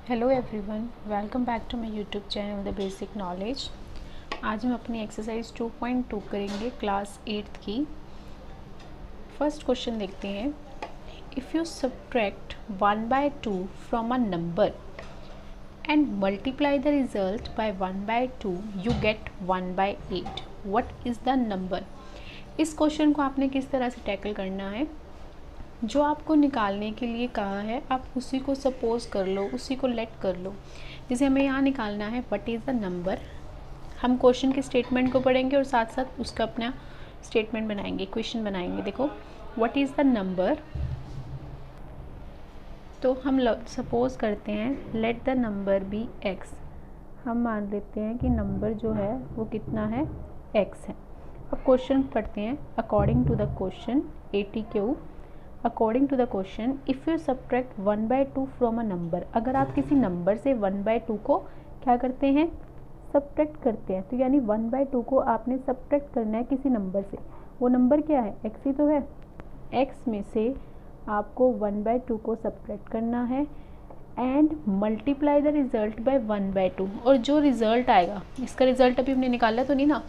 Hello everyone, welcome back to my YouTube channel the basic knowledge. आज हम अपनी exercise 2.2 करेंगे क्लास 8th की। फर्स्ट क्वेश्चन देखते हैं। If you subtract 1/2 from a number and multiply the result by 1/2 you get 1/8। What is the number. इस question को आपने किस तरह से टैकल करना है। जो आपको निकालने के लिए कहा है आप उसी को सपोज कर लो, उसी को लेट कर लो। जैसे हमें यहाँ निकालना है व्हाट इज़ द नंबर। हम क्वेश्चन के स्टेटमेंट को पढ़ेंगे और साथ साथ उसका अपना स्टेटमेंट बनाएंगे, क्वेश्चन बनाएंगे। देखो व्हाट इज़ द नंबर, तो हम सपोज करते हैं let the number be x. हम मान लेते हैं कि नंबर जो है वो कितना है, एक्स है। अब क्वेश्चन पढ़ते हैं। According to the question ATQ, according to the question if you subtract 1/2 from a number, अगर आप किसी नंबर से 1/2 को क्या करते हैं, सब्ट्रैक्ट करते हैं, तो यानी 1/2 को आपने सब्ट्रैक्ट करना है किसी नंबर से। वो नंबर क्या है, एक्स ही तो है। एक्स में से आपको 1/2 को सब्ट्रैक्ट करना है and multiply the result by 1/2। और जो रिजल्ट आएगा, इसका रिजल्ट अभी हमने निकाला तो नहीं ना,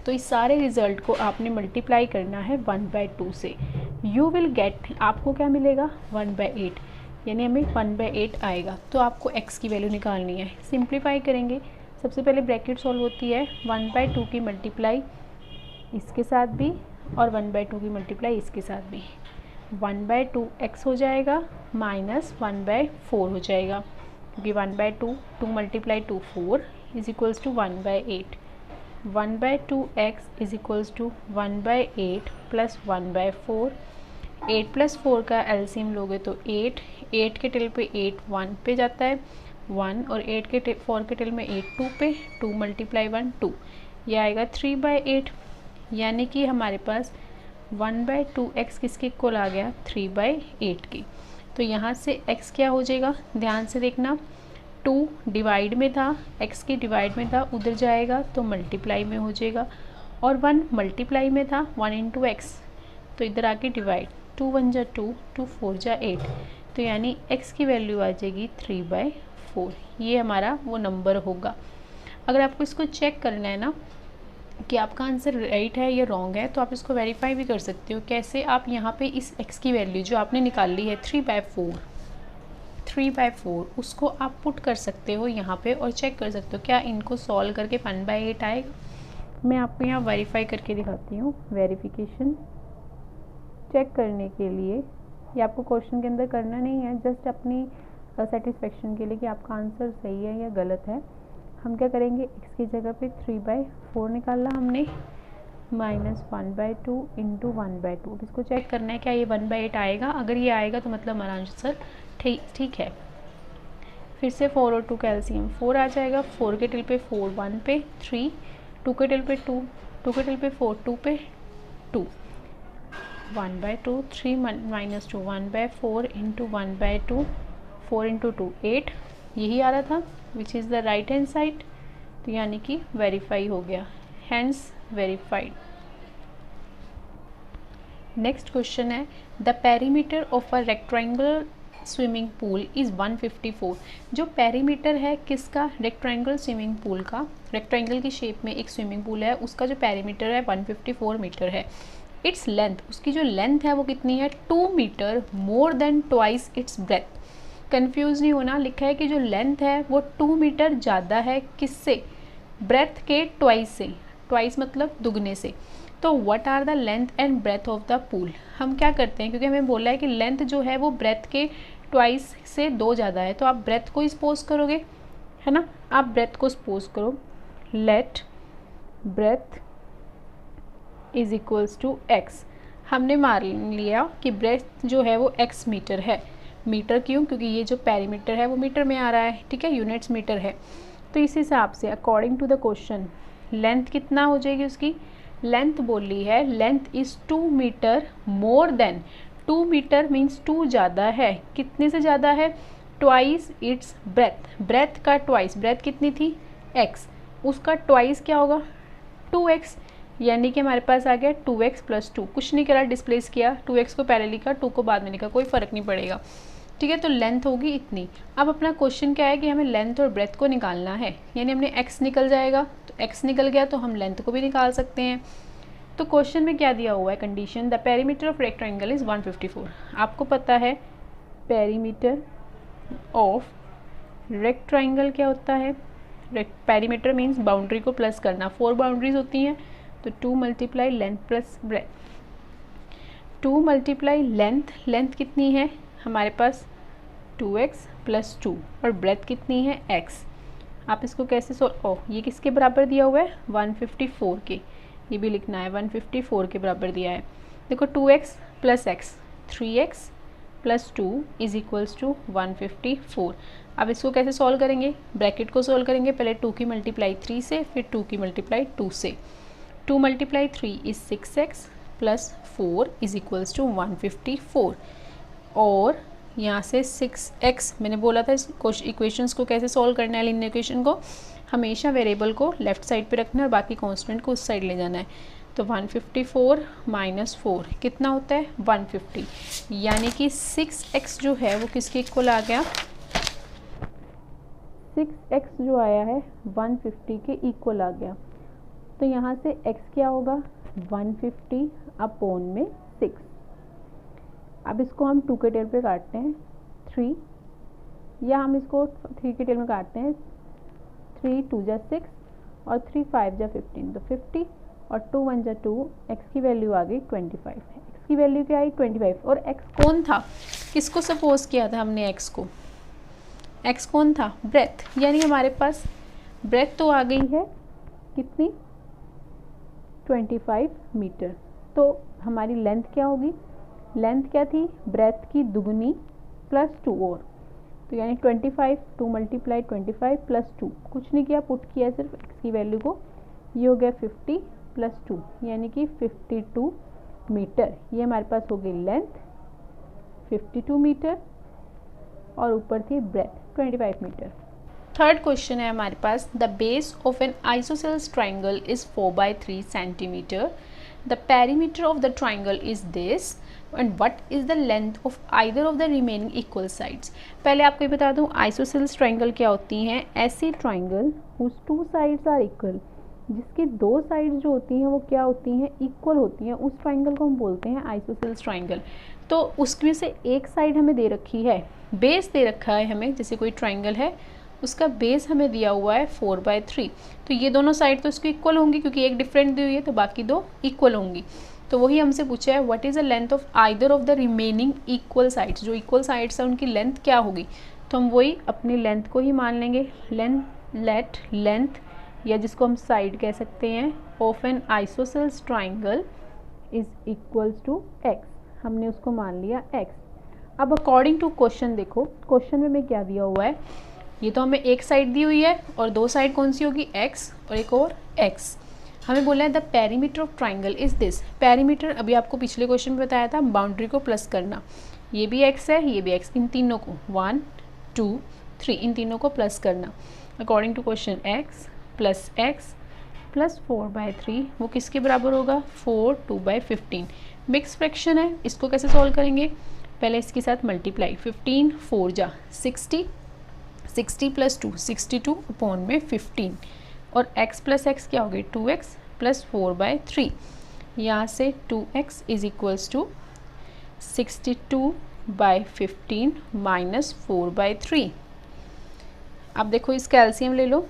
तो इस सारे रिजल्ट को आपने मल्टीप्लाई करना है 1/2 से। यू विल गेट, आपको क्या मिलेगा, 1/8, यानी हमें 1/8 आएगा। तो आपको x की वैल्यू निकालनी है। सिंप्लीफाई करेंगे। सबसे पहले ब्रैकेट सॉल्व होती है, 1/2 की मल्टीप्लाई इसके साथ भी और 1/2 की मल्टीप्लाई इसके साथ भी। 1/2 x हो जाएगा माइनस 1/4 हो जाएगा, क्योंकि 1/2 2 multiply 2 4 is equals to 1/8। 1/2 x is equals to 1/8 plus 1/4। 8 plus 4 का एलसीएम लोगे तो 8, 8 के टिल पे 8 1 पे जाता है 1, और 8 के 4 के टिल में 8 2 पे, 2 मल्टीप्लाई 1 2, यह आएगा 3/8। यानी कि हमारे पास 1/2 x किसके इक्वल आ गया, 3/8 की। तो यहाँ से x क्या हो जाएगा, ध्यान से देखना, 2 डिवाइड में था, x के डिवाइड में था, उधर जाएगा तो मल्टीप्लाई में हो जाएगा, और 1 मल्टीप्लाई में था 1 इंटू एक्स, तो इधर आके डिवाइड, 2 1 जा 2, 2 4 जा 8, तो यानी x की वैल्यू आ जाएगी 3/4। ये हमारा वो नंबर होगा। अगर आपको इसको चेक करना है ना कि आपका आंसर राइट है या रॉन्ग है, तो आप इसको वेरीफाई भी कर सकते हो। कैसे, आप यहाँ पे इस x की वैल्यू जो आपने निकाल ली है 3/4, उसको आप पुट कर सकते हो यहाँ पे और चेक कर सकते हो क्या इनको सॉल्व करके 1/8 आएगा। मैं आपको यहाँ वेरीफाई करके दिखाती हूँ। वेरिफिकेशन चेक करने के लिए, ये आपको क्वेश्चन के अंदर करना नहीं है, जस्ट अपनी सेटिस्फेक्शन के लिए कि आपका आंसर सही है या गलत है। हम क्या करेंगे, x की जगह पे 3/4 निकाला हमने, माइनस 1/2 इंटू 1/2। अब इसको चेक करना है क्या ये 1/8 आएगा। अगर ये आएगा तो मतलब हमारा आंसर ठीक है। फिर से 4 और 2 का एलसीएम 4 आ जाएगा। 4 के टिल पे 4 1 पे 3, 2 के टिल पे 2, 2 के टिल पे 4 2 पे 2, 1/2, 3 माइनस 2 1/4 इंटू 1/2, 4 इंटू 2 8, यही आ रहा था which is the right hand side. तो यानी कि वेरीफाई हो गया, हैंस वेरीफाइड। नेक्स्ट क्वेश्चन है, the perimeter of a rectangular swimming pool is 154। जो पेरीमीटर है किसका, रेक्टेंगल स्विमिंग पूल का, रेक्टेंगल की शेप में एक स्विमिंग पूल है, उसका जो पेरीमीटर है 154 मीटर है। इट्स लेंथ, उसकी जो लेंथ है वो कितनी है, 2 meter more than twice its breadth. Confuse नहीं होना, लिखा है कि जो लेंथ है वो 2 मीटर ज़्यादा है किससे, ब्रेथ के ट्वाइस से, ट्वाइस मतलब दुगने से। तो what are the length and breadth of the pool. हम क्या करते हैं, क्योंकि हमें बोला है कि लेंथ जो है वो ब्रेथ के ट्वाइस से 2 ज़्यादा है, तो आप ब्रेथ को सपोज करोगे, है ना, आप ब्रेथ को सपोज करो, let breadth is equals to x। हमने मान लिया कि ब्रेथ जो है वो x मीटर है। मीटर क्यों, क्योंकि ये जो पेरीमीटर है वो मीटर में आ रहा है, ठीक है, यूनिट्स मीटर है। तो इस हिसाब से according to the question length कितना हो जाएगी, उसकी लेंथ बोली है, length is 2 meter more than, 2 meter means 2 ज़्यादा है, कितने से ज़्यादा है, ट्वाइस इट्स ब्रेथ, ब्रेथ का ट्वाइस, ब्रेथ कितनी थी x, उसका ट्वाइस क्या होगा 2x, यानी कि हमारे पास आ गया 2x प्लस 2, कुछ नहीं करा, डिस्प्लेस किया, 2x को पहले लिखा, 2 को बाद में लिखा, कोई फ़र्क नहीं पड़ेगा। ठीक है, तो लेंथ होगी इतनी। अब अपना क्वेश्चन क्या है कि हमें लेंथ और ब्रेथ को निकालना है, यानी हमने x निकल जाएगा, तो x निकल गया तो हम लेंथ को भी निकाल सकते हैं। तो क्वेश्चन में क्या दिया हुआ है condition, the perimeter of rectangle is 154। आपको पता है पेरीमीटर ऑफ रेक्टेंगल क्या होता है, पेरीमीटर मीन्स बाउंड्री को प्लस करना, 4 बाउंड्रीज होती हैं, तो 2 multiply length plus breadth, 2 multiply length कितनी है हमारे पास 2x प्लस 2 और ब्रेथ कितनी है x। आप इसको कैसे ये किसके बराबर दिया हुआ है 154 के, ये भी लिखना है 154 के बराबर दिया है। देखो 2x plus x 3x plus 2 is equals to 154। अब इसको कैसे सॉल्व करेंगे, ब्रैकेट को सॉल्व करेंगे, पहले 2 की मल्टीप्लाई 3 से, फिर 2 की मल्टीप्लाई 2 से। 2 multiply 3 is 6x plus 4 is equals to 154। और यहाँ से 6x, मैंने बोला था इस इक्वेशंस को कैसे सॉल्व करना है, लीनियर इक्वेशन को हमेशा वेरिएबल को लेफ्ट साइड पे रखना है और बाकी कांस्टेंट को उस साइड ले जाना है। तो 154 माइनस 4 कितना होता है 150, यानी कि 6x जो है वो किसके इक्वल आ गया, 6x जो आया है 150 के इक्वल आ गया। तो यहाँ से x क्या होगा 150 अपॉन में 6। अब इसको हम 2 के टेल पे काटते हैं 3, या हम इसको 3 के टेल में काटते हैं, 3 2 जा 6 और 3 5 जा 15, तो 50 और 2 1 जा 2, x की वैल्यू आ गई 25 है। x की वैल्यू क्या आई 25, और x कौन था, किसको सपोज किया था हमने x को, x कौन था ब्रेथ, यानी हमारे पास ब्रेथ तो आ गई है कितनी 25 मीटर। तो हमारी लेंथ क्या होगी, लेंथ क्या थी ब्रेथ की दुगनी प्लस 2 और, तो यानी 25, 2 मल्टीप्लाई 25 प्लस 2, कुछ नहीं किया, पुट किया सिर्फ x की वैल्यू को, ये हो गया 50 प्लस 2 यानी कि 52 मीटर। ये हमारे पास हो गई लेंथ 52 मीटर और ऊपर थी ब्रेथ 25 मीटर। थर्ड क्वेश्चन है हमारे पास, the base of an isosceles triangle is 4/3 centimetre, the perimeter of the triangle is this and what is the length of either of the remaining equal sides. पहले आपको ये बता दूं isosceles triangle क्या होती हैं, ऐसी triangle whose 2 sides are equal, जिसकी 2 साइड्स जो होती हैं वो क्या होती हैं इक्वल होती हैं, उस ट्राइंगल को हम बोलते हैं आइसोसेलेस ट्राइंगल। तो उसमें से एक साइड हमें दे रखी है, बेस दे रखा है हमें, जैसे कोई ट्राइंगल है उसका बेस हमें दिया हुआ है 4/3, तो ये दोनों साइड तो इसको इक्वल होंगी क्योंकि एक डिफरेंट दी हुई है, तो बाकी 2 इक्वल होंगी। तो वही हमसे पूछा है what is the length of either of the remaining equal sides, जो इक्वल साइड्स हैं उनकी लेंथ क्या होगी, तो हम वही अपनी लेंथ को ही मान लेंगे, लेंथ या जिसको हम साइड कह सकते हैं of an isosceles triangle is equals to x, हमने उसको मान लिया x। अब अकॉर्डिंग टू क्वेश्चन देखो, क्वेश्चन में हमें क्या दिया हुआ है, ये तो हमें एक साइड दी हुई है और 2 साइड कौन सी होगी x और एक और x। हमें बोला है the perimeter of triangle is this, perimeter अभी आपको पिछले क्वेश्चन में बताया था बाउंड्री को प्लस करना, ये भी x है ये भी x, इन तीनों को 1 2 3 इन तीनों को प्लस करना। According to question x plus 4/3 वो किसके बराबर होगा 4 2/15, मिक्स फ्रैक्शन है, इसको कैसे सॉल्व करेंगे, पहले इसके साथ मल्टीप्लाई 15 4 जा 60 प्लस 2 62 अपॉन में 15 और x प्लस x क्या हो गई 2x प्लस 4/3, यहाँ से 2x is equals to 62/15 minus 4/3। अब देखो इस कैल्शियम ले लो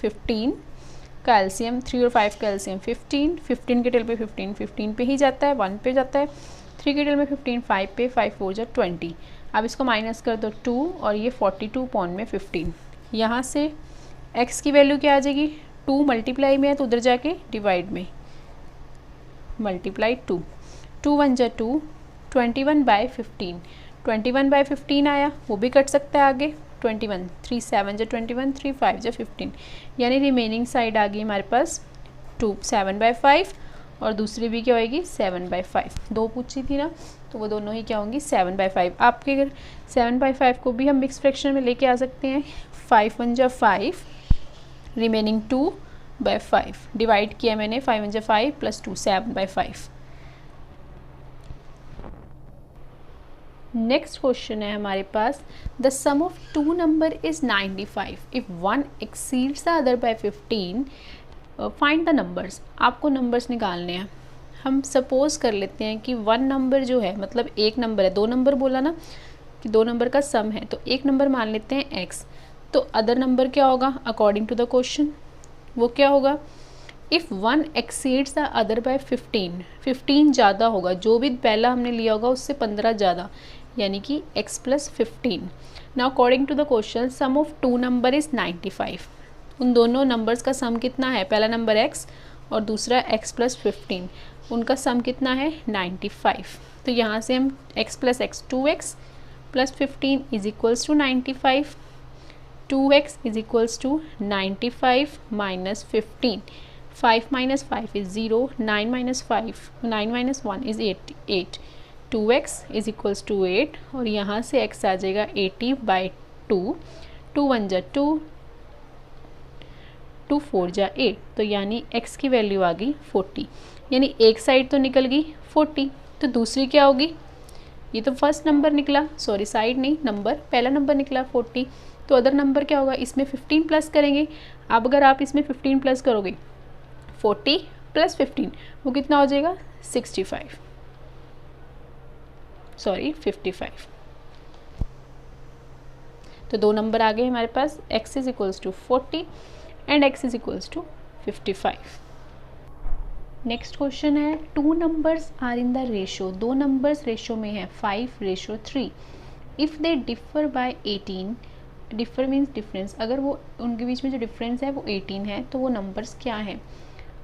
15 कैल्शियम 3 और 5 कैल्शियम 15 के टेल पे 15 पे ही जाता है, 1 पे जाता है, 3 के टेल में 15 5 पे, 5 4 जा 20। अब इसको माइनस कर दो 2 और ये 42 पॉइंट में 15, यहाँ से x की वैल्यू क्या आ जाएगी 2 मल्टीप्लाई में है तो उधर जाके डिवाइड में मल्टीप्लाई 2 1 जा 2 21/15, 21/15 आया, वो भी कट सकता है आगे 21 3 7 जा 21 3 5 जा 15, यानी रिमेनिंग साइड आ गई हमारे पास 7/5 और दूसरी भी क्या होगी 7/5, 2 पूछी थी ना तो वो दोनों ही क्या होंगी 7/5। आपके अगर 7/5 को भी हम मिक्स फ्रैक्शन में लेके आ सकते हैं, 5 1 जा 5 रिमेनिंग 2/5 डिवाइड किया मैंने 5 1 जा 5 प्लस 2 7/5। नेक्स्ट क्वेश्चन है हमारे पास, the sum of two number is 95 if one exceeds the other by 15, find the numbers. आपको नंबर्स निकालने हैं। हम सपोज कर लेते हैं कि वन नंबर जो है, मतलब एक नंबर है, दो नंबर बोला ना कि दो नंबर का सम है, तो एक नंबर मान लेते हैं x, तो अदर नंबर क्या होगा अकॉर्डिंग टू द क्वेश्चन, वो क्या होगा, if one exceeds the other by 15, 15 ज़्यादा होगा, जो भी पहला हमने लिया होगा उससे 15 ज़्यादा, यानी कि x plus 15। Now according to the question sum of two number is 95, उन दोनों नंबर्स का सम कितना है, पहला नंबर x और दूसरा x प्लस 15, उनका सम कितना है 95। तो यहाँ से हम x plus x 2x plus 15 is equals to 95, 2x is equals to 95 minus 15, 5 minus 5 is 0, 9 minus 1 is 8, 2x is equals to 8 और यहाँ से x आ जाएगा 80/2, 2 1 जा 2, 2 4 जा 8, तो यानी x की वैल्यू आ गई 40, यानी एक साइड तो निकल गई 40, तो दूसरी क्या होगी, ये तो फर्स्ट नंबर निकला, सॉरी साइड नहीं नंबर, पहला नंबर निकला 40, तो अदर नंबर क्या होगा, इसमें 15 प्लस करेंगे। अब अगर आप इसमें 15 प्लस करोगे 40 प्लस 15 वो कितना हो जाएगा 65, सॉरी 55। तो दो नंबर आ गए हमारे पास, x is equals to 40 and x is equals to 55। Next question है, two numbers are in the ratio, दो नंबर्स रेशो में है 5:3, if they differ by 18, differ means difference, अगर वो उनके बीच में जो डिफरेंस है वो 18 है तो वो नंबर्स क्या हैं।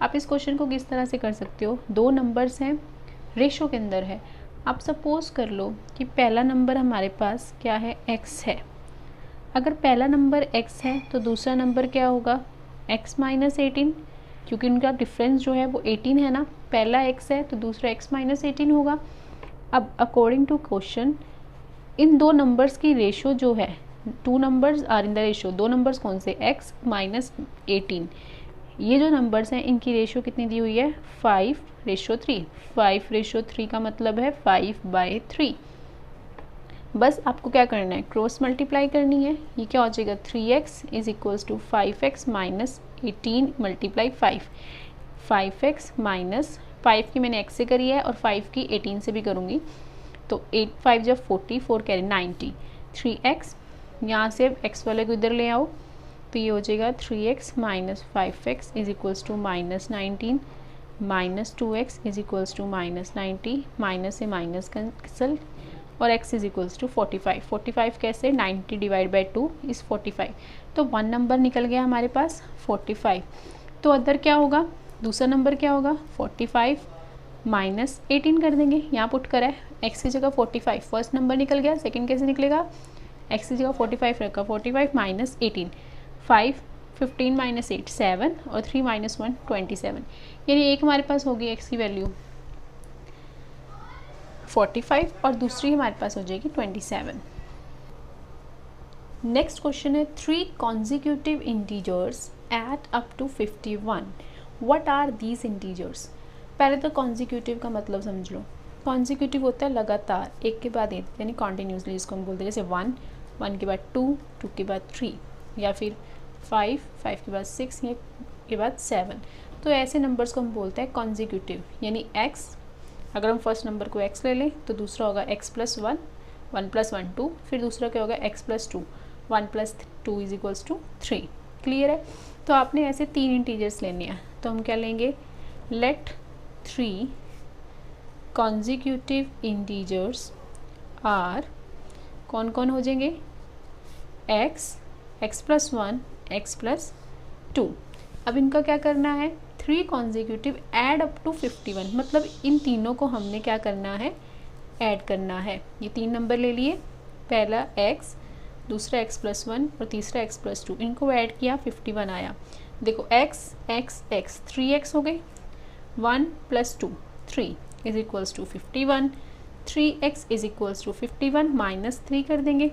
आप इस क्वेश्चन को किस तरह से कर सकते हो, दो नंबर्स हैं रेशो के अंदर है, आप सपोज कर लो कि पहला नंबर हमारे पास क्या है x है, अगर पहला नंबर x है तो दूसरा नंबर क्या होगा x माइनस 18, क्योंकि उनका डिफरेंस जो है वो 18 है ना, पहला x है तो दूसरा x माइनस 18 होगा। अब अकॉर्डिंग टू क्वेश्चन इन दो नंबर्स की रेशो जो है, two numbers are in the ratio, दो नंबर्स कौन से, x माइनस 18, ये जो नंबर्स हैं इनकी रेशो कितनी दी हुई है 5:3, 5:3 का मतलब है 5/3। बस आपको क्या करना है, क्रॉस मल्टीप्लाई करनी है, ये क्या हो जाएगा 3x is equals to 5x minus 18 multiply 5, 5x minus 5 की मैंने x से करी है और 5 की 18 से भी करूँगी, तो 8 5 जब 40, 4 कैरी 90, 3x, यहाँ से x वाले को इधर ले आओ तो ये हो जाएगा 3x minus 5x is equals to minus 19, minus 2x is equals to minus 90, minus से माइनस कैंसल और x इज इक्वल्स टू 45, 45 कैसे 90 डिवाइड बाई 2 इज़ 45, तो वन नंबर निकल गया हमारे पास 45। तो अदर क्या होगा, दूसरा नंबर क्या होगा 45 माइनस 18 कर देंगे, यहाँ पुट करा है x की जगह 45, फर्स्ट नंबर निकल गया, सेकंड कैसे निकलेगा, x की जगह 45 रखा, 45 माइनस 18, 5 15 माइनस 8 7 और 3 माइनस 1 27, यानी एक हमारे पास होगी x की वैल्यू 45 और दूसरी हमारे पास हो जाएगी 27। नेक्स्ट क्वेश्चन है, 3 consecutive integers add up to 51, what are these integers. पहले तो कॉन्जिक्यूटिव का मतलब समझ लो, कॉन्जिक्यूटिव होता है लगातार एक के बाद एक, यानी कॉन्टिन्यूसली, जिसको हम बोलते हैं जैसे 1, 1 के बाद 2, 2 के बाद 3, या फिर 5, 5 के बाद 6, या के बाद 7, तो ऐसे नंबर्स को हम बोलते हैं कॉन्जिक्यूटिव। यानी x, अगर हम फर्स्ट नंबर को x ले लें तो दूसरा होगा x प्लस 1, 1 प्लस 1 2, फिर दूसरा क्या होगा x plus 2, 1 plus 2 is equals to 3। Clear है, तो आपने ऐसे 3 इंटीजर्स लेने हैं, तो हम क्या लेंगे, लेट 3 कॉन्जिक्यूटिव इंटीजर्स आर, कौन कौन हो जाएंगे, x, x plus 1, x plus 2। अब इनका क्या करना है, 3 कॉन्जिक्यूटिव ऐड अप टू 51, मतलब इन तीनों को हमने क्या करना है, ऐड करना है। ये 3 नंबर ले लिए, पहला x, दूसरा x प्लस 1 और तीसरा x प्लस 2, इनको ऐड किया 51 आया। देखो x x x 3x हो गई, 1 plus 2 3 is equals to 51, 3x is equals to 51 minus 3 कर देंगे,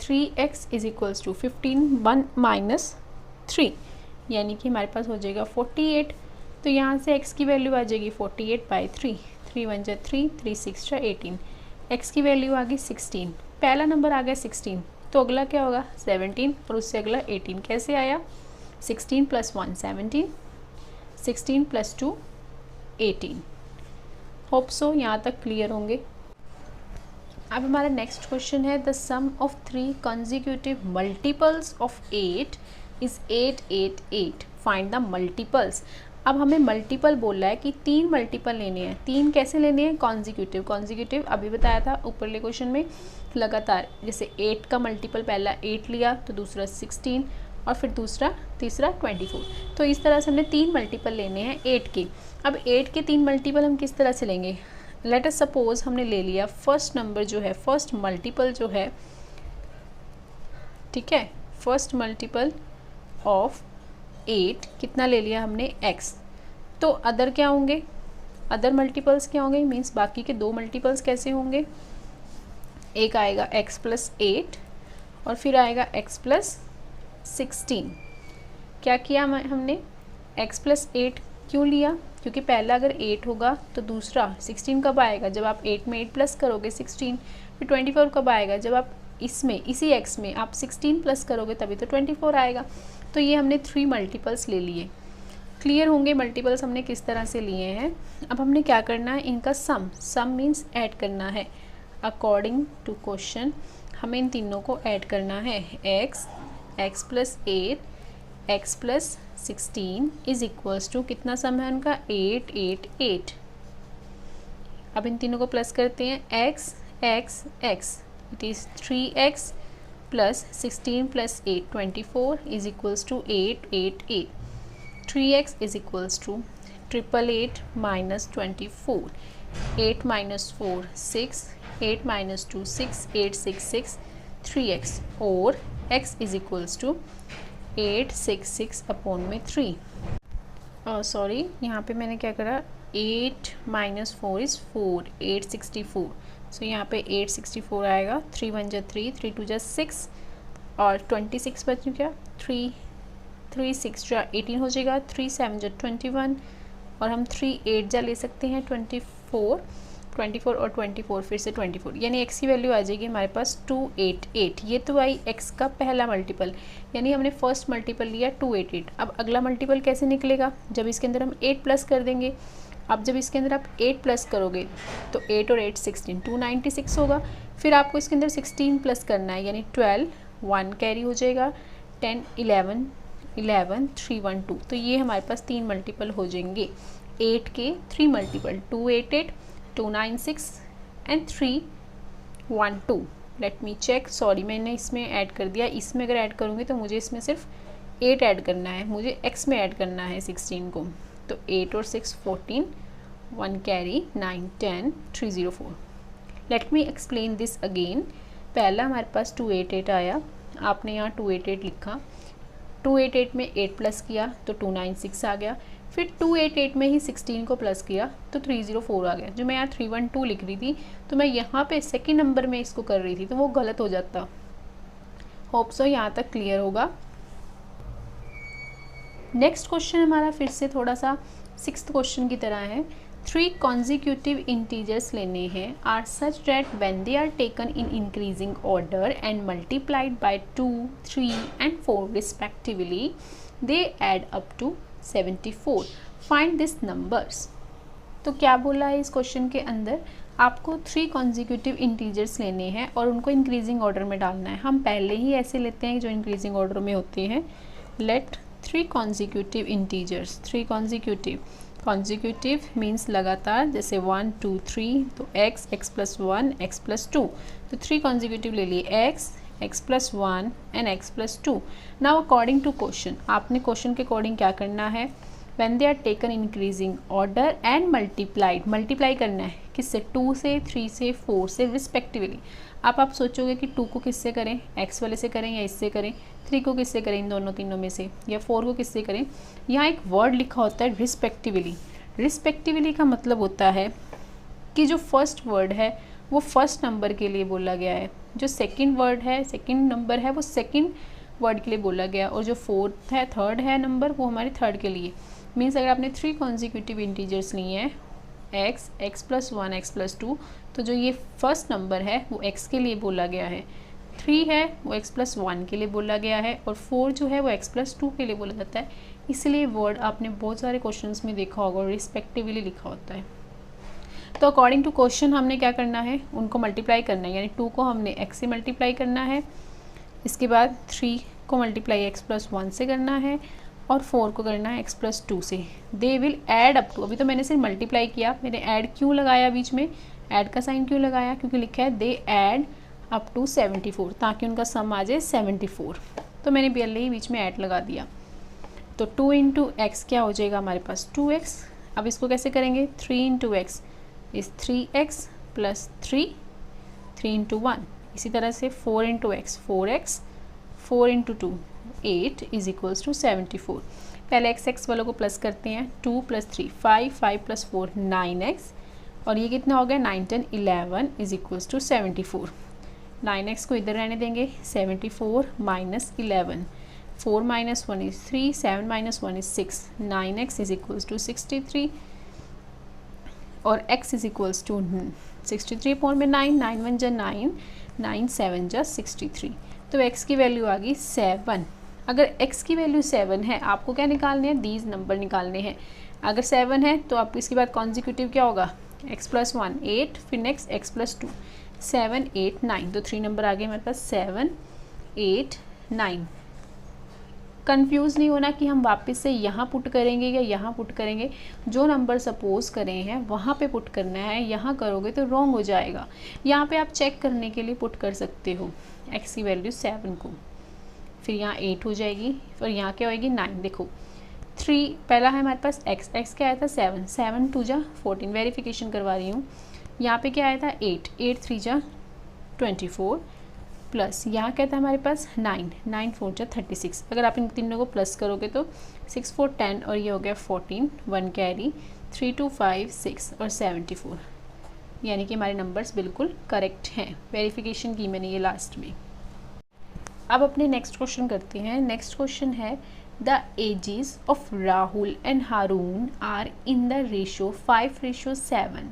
3x is equals to 15, 1 minus 3, यानी कि हमारे पास हो जाएगा 48। तो यहाँ से x की वैल्यू आ जाएगी 48/3, 3 1 जा 3, 3 6 जा 18, x की वैल्यू आ गई 16, पहला नंबर आ गया 16, तो अगला क्या होगा 17 और उससे अगला 18। कैसे आया 16 + 1 17, 16 + 2 18। होप सो यहाँ तक क्लियर होंगे। अब हमारा नेक्स्ट क्वेश्चन है the sum of 3 consecutive multiples of 8 is 8 8 8, find the multiples. अब हमें मल्टीपल बोल रहा है कि 3 मल्टीपल लेने हैं। 3 कैसे लेने हैं कॉन्जिक्यूटिव अभी बताया था ऊपरले क्वेश्चन में लगातार। जैसे 8 का मल्टीपल पहला 8 लिया तो दूसरा 16 और फिर तीसरा 24। तो इस तरह से हमने 3 मल्टीपल लेने हैं 8 के। अब 8 के 3 मल्टीपल हम किस तरह से लेंगे। लेट अस सपोज हमने ले लिया फर्स्ट नंबर जो है, फर्स्ट मल्टीपल जो है, ठीक है, फर्स्ट मल्टीपल ऑफ 8 कितना ले लिया हमने x। तो अदर क्या होंगे, अदर मल्टीपल्स क्या होंगे, मीन्स बाकी के 2 मल्टीपल्स कैसे होंगे। एक आएगा x + 8 और फिर आएगा x + 16। क्या किया हमने, x + 8 क्यों लिया, क्योंकि पहला अगर 8 होगा तो दूसरा 16 कब आएगा, जब आप 8 में 8 प्लस करोगे 16। फिर 24 कब आएगा, जब आप इसमें इसी x में आप 16 प्लस करोगे तभी तो 24 आएगा। तो ये हमने 3 मल्टीपल्स ले लिए। क्लियर होंगे मल्टीपल्स हमने किस तरह से लिए हैं। अब हमने क्या करना है, इनका सम मीन्स ऐड करना है। अकॉर्डिंग टू क्वेश्चन हमें इन तीनों को ऐड करना है। x + 8 x + 16 is equals to कितना सम है उनका 8 8 8। अब इन तीनों को प्लस करते हैं, x it is 3x + 16 + 8 24 is equals to 8 8 8। 3x is equals to 888 - 24, 8 - 4 6, 8 - 2 6, 8 6 6 3x, और x is equals to 866/3। Sorry यहाँ पे मैंने क्या करा, 8 - 4 इज़ 4, 864। सो यहाँ पे 864 आएगा। 3 1 जा 3, 3 2 जा 6 और 26 बच्चों क्या 3 3 6 जा 18 हो जाएगा। 3 7 जा 21 और हम 3 8 जा ले सकते हैं 24 और 24 फिर से 24, यानी x की वैल्यू आ जाएगी हमारे पास 288। ये तो आई x का पहला मल्टीपल, यानी हमने फर्स्ट मल्टीपल लिया 288। अब अगला मल्टीपल कैसे निकलेगा, जब इसके अंदर हम 8 प्लस कर देंगे। अब जब इसके अंदर आप 8 प्लस करोगे तो 8 और 8 16 296 होगा। फिर आपको इसके अंदर 16 प्लस करना है, यानी 12 1 कैरी हो जाएगा, 10 11 11 3 1 2। तो ये हमारे पास 3 मल्टीपल हो जाएंगे 8 के 3 multiple 288 296 and 312। Let me check, sorry मैंने इसमें ऐड कर दिया। इसमें अगर ऐड करूँगी तो मुझे इसमें सिर्फ 8 ऐड करना है, मुझे x में ऐड करना है 16 को। तो 8 और 6 14, 1 carry 9 10 304। Let me explain this again. पहला हमारे पास 288 आया, आपने यहाँ 288 लिखा, 288 में 8 प्लस किया तो 296 आ गया। फिर 288 में ही 16 को प्लस किया तो 304 आ गया। जो मैं यहाँ 312 लिख रही थी तो मैं यहाँ पे सेकेंड नंबर में इसको कर रही थी तो वो गलत हो जाता। होप सो यहाँ तक क्लियर होगा। नेक्स्ट क्वेश्चन हमारा फिर से थोड़ा सा 6th क्वेश्चन की तरह है। 3 consecutive इंटीजर्स लेने हैं are such that when they are taken in increasing order and multiplied by 2 3 and 4 respectively they add up to 74। Find this numbers. तो क्या बोला है इस क्वेश्चन के अंदर, आपको 3 consecutive इंटीजर्स लेने हैं और उनको इंक्रीजिंग ऑर्डर में डालना है। हम पहले ही ऐसे लेते हैं जो इंक्रीजिंग ऑर्डर में होते हैं। Let 3 consecutive integers, 3 consecutive means लगातार, जैसे 1 2 3 तो x + 1 x + 2, तो 3 consecutive ले लिए x + 1 and x + 2। Now according to question, आपने क्वेश्चन के अकॉर्डिंग क्या करना है, when they are taken increasing order and multiply करना है किससे, 2 से 3 से 4 से रिस्पेक्टिवली। आप सोचोगे कि 2 को किससे करें, x वाले से करें या इससे करें, 3 को किससे करें, इन दोनों तीनों में से, या 4 को किससे करें। यहाँ एक वर्ड लिखा होता है रिस्पेक्टिवली। रिस्पेक्टिवली का मतलब होता है कि जो फर्स्ट वर्ड है वो फर्स्ट नंबर के लिए बोला गया है, जो सेकंड वर्ड है, सेकंड नंबर है, वो सेकंड वर्ड के लिए बोला गया, और जो फोर्थ है, थर्ड है नंबर, वो हमारे थर्ड के लिए। मीन्स अगर आपने 3 consecutive इंटीजर्स लिए हैं x + 1 x + 2, तो जो ये फर्स्ट नंबर है वो x के लिए बोला गया है, 3 है वो x+1 के लिए बोला गया है, और 4 जो है वो x+2 के लिए बोला जाता है। इसलिए वर्ड आपने बहुत सारे क्वेश्चंस में देखा होगा और रिस्पेक्टिवली लिखा होता है। तो अकॉर्डिंग टू क्वेश्चन हमने क्या करना है, उनको मल्टीप्लाई करना है, यानी 2 को हमने x से मल्टीप्लाई करना है, इसके बाद 3 को मल्टीप्लाई x+1 से करना है, और 4 को करना है x+2 से। They will add up to, अभी तो मैंने सिर्फ मल्टीप्लाई किया, मैंने ऐड क्यों लगाया बीच में, ऐड का साइन क्यों लगाया, क्योंकि लिखा है दे ऐड अप टू 74, ताकि उनका सम आ जाए 74। तो मैंने पहले ही बीच में ऐड लगा दिया। तो 2 इंटू एक्स क्या हो जाएगा हमारे पास 2x। अब इसको कैसे करेंगे, 3 into x is 3x plus 3 into 1। इसी तरह से 4 into x 4x, 4 into 2 8 is equals to 74। पहले x वालों को प्लस करते हैं, 2 प्लस 3 5, 5 प्लस 4 9x, और ये कितना हो गया 9 10 11 इज इक्वल्स टू 74। 9x को इधर रहने देंगे, 74 minus 11, 4 minus 1 is 3, 7 minus 1 is 6, 9x is equals to 63, और x is equals to 63 upon में 9, 9 1 जा 9, 9 7 जा 63। तो x की वैल्यू आ गई 7। अगर x की वैल्यू 7 है, आपको क्या निकालने हैं, दीज नंबर निकालने हैं। अगर 7 है तो आपको इसके बाद कॉन्जिक्यूटिव क्या होगा, x+1 8, फिर नेक्स्ट x+2 7 8 9, तो 3 नंबर आ गए हमारे पास 7 8 9। कंफ्यूज नहीं होना कि हम वापस से यहाँ पुट करेंगे या यहाँ पुट करेंगे, जो नंबर सपोज करें हैं वहाँ पे पुट करना है, यहाँ करोगे तो रॉन्ग हो जाएगा। यहाँ पे आप चेक करने के लिए पुट कर सकते हो x की वैल्यू 7 को, फिर यहाँ 8 हो जाएगी, और यहाँ क्या होएगी 9। देखो 3 पहला है हमारे पास x क्या आया था 7, 7 2 जा 14, वेरिफिकेशन करवा रही हूँ। यहाँ पे क्या आया था 8, 8 3 जा 24, प्लस यहाँ क्या था हमारे पास 9, 9 4 जा 36। अगर आप इन तीनों को प्लस करोगे तो 6 4 10, और ये हो गया 14, 1 कैरी, 3 2 5 6 और 74, यानी कि हमारे नंबर्स बिल्कुल करेक्ट हैं। वेरिफिकेशन की मैंने ये लास्ट में। अब अपने नेक्स्ट क्वेश्चन करते हैं। नेक्स्ट क्वेश्चन है the ages of Rahul and Haroon are in the ratio 5:7।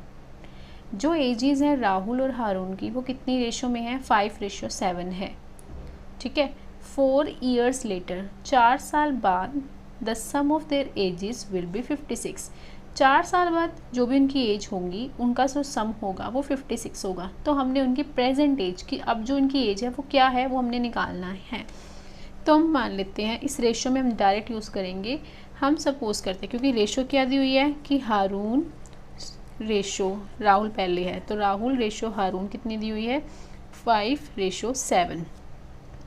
जो एजेस हैं राहुल और हारून की वो कितनी रेशो में है, 5:7 है। ठीक है। 4 years लेटर, 4 साल बाद the sum of their ages will be 56। 4 साल बाद जो भी उनकी एज होंगी उनका जो सम होगा वो 56 होगा। तो हमने उनकी प्रेजेंट एज की, अब जो उनकी एज है वो क्या है वो हमने निकालना है। तो हम मान लेते हैं इस रेशो में हम डायरेक्ट यूज़ करेंगे। हम सपोज करते हैं क्योंकि रेशो क्या दी हुई है कि हारून रेशो राहुल पहले है, तो राहुल रेशो हारून कितनी दी हुई है 5:7।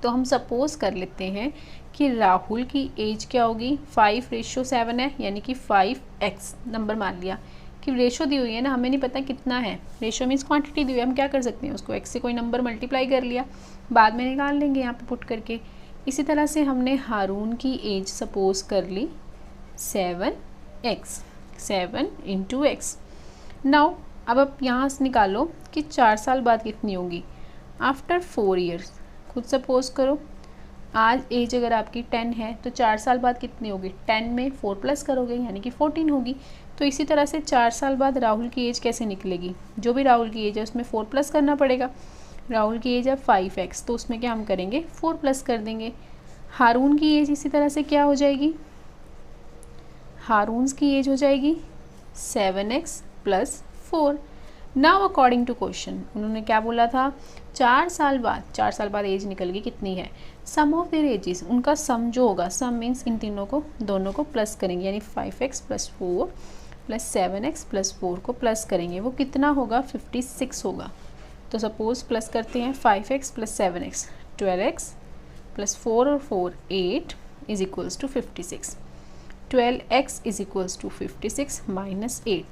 तो हम सपोज कर लेते हैं कि राहुल की एज क्या होगी 5:7 है, यानी कि 5x नंबर मान लिया कि रेशो दी हुई है ना, हमें नहीं पता कितना है। रेशो मीन्स क्वांटिटी दी हुई है, हम क्या कर सकते हैं उसको x से कोई नंबर मल्टीप्लाई कर लिया, बाद में निकाल लेंगे यहाँ पे पुट करके। इसी तरह से हमने हारून की एज सपोज कर ली 7x, 7 × x। नाउ अब आप यहाँ से निकालो कि 4 साल बाद कितनी होगी आफ्टर 4 years। खुद सपोज करो आज एज अगर आपकी 10 है तो 4 साल बाद कितनी होगी, 10 में 4 प्लस करोगे यानी कि 14 होगी। तो इसी तरह से 4 साल बाद राहुल की एज कैसे निकलेगी, जो भी राहुल की एज है उसमें 4 प्लस करना पड़ेगा। राहुल की एज है 5x, तो उसमें क्या हम करेंगे 4 प्लस कर देंगे। हारून की एज इसी तरह से क्या हो जाएगी, हारून की एज हो जाएगी 7x + 4। Now according to question उन्होंने क्या बोला था 4 साल बाद एज निकल गई कितनी है, सम ऑफ देयर एजेस, उनका सम जो होगा, सम मीन्स इन तीनों को दोनों को प्लस करेंगे, यानी 5x + 4 + 7x + 4 को प्लस करेंगे, वो कितना होगा 56 होगा। तो सपोज प्लस करते हैं 5x + 7x 12x + 4 और 4 8 is equals to 56। 12x is equals to 56 - 8,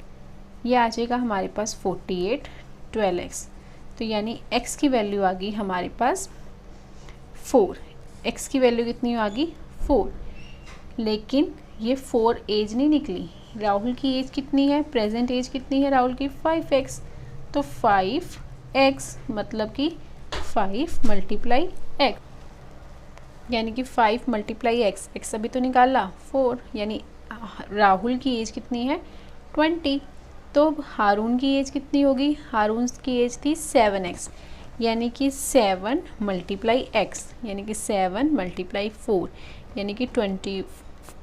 ये आ जाएगा हमारे पास 48 12x। तो यानी x की वैल्यू आ गई हमारे पास 4। x की वैल्यू कितनी आ गई 4, लेकिन ये 4 एज नहीं निकली। राहुल की एज कितनी है, प्रेजेंट एज कितनी है राहुल की 5x, तो 5x मतलब कि 5 × x, यानी कि 5 × x। x अभी तो निकाला 4, यानी राहुल की एज कितनी है 20। तो हारून की एज कितनी होगी, हारून की एज थी 7x, यानी कि 7 मल्टीप्लाई x, यानी कि 7 मल्टीप्लाई 4, यानी कि 20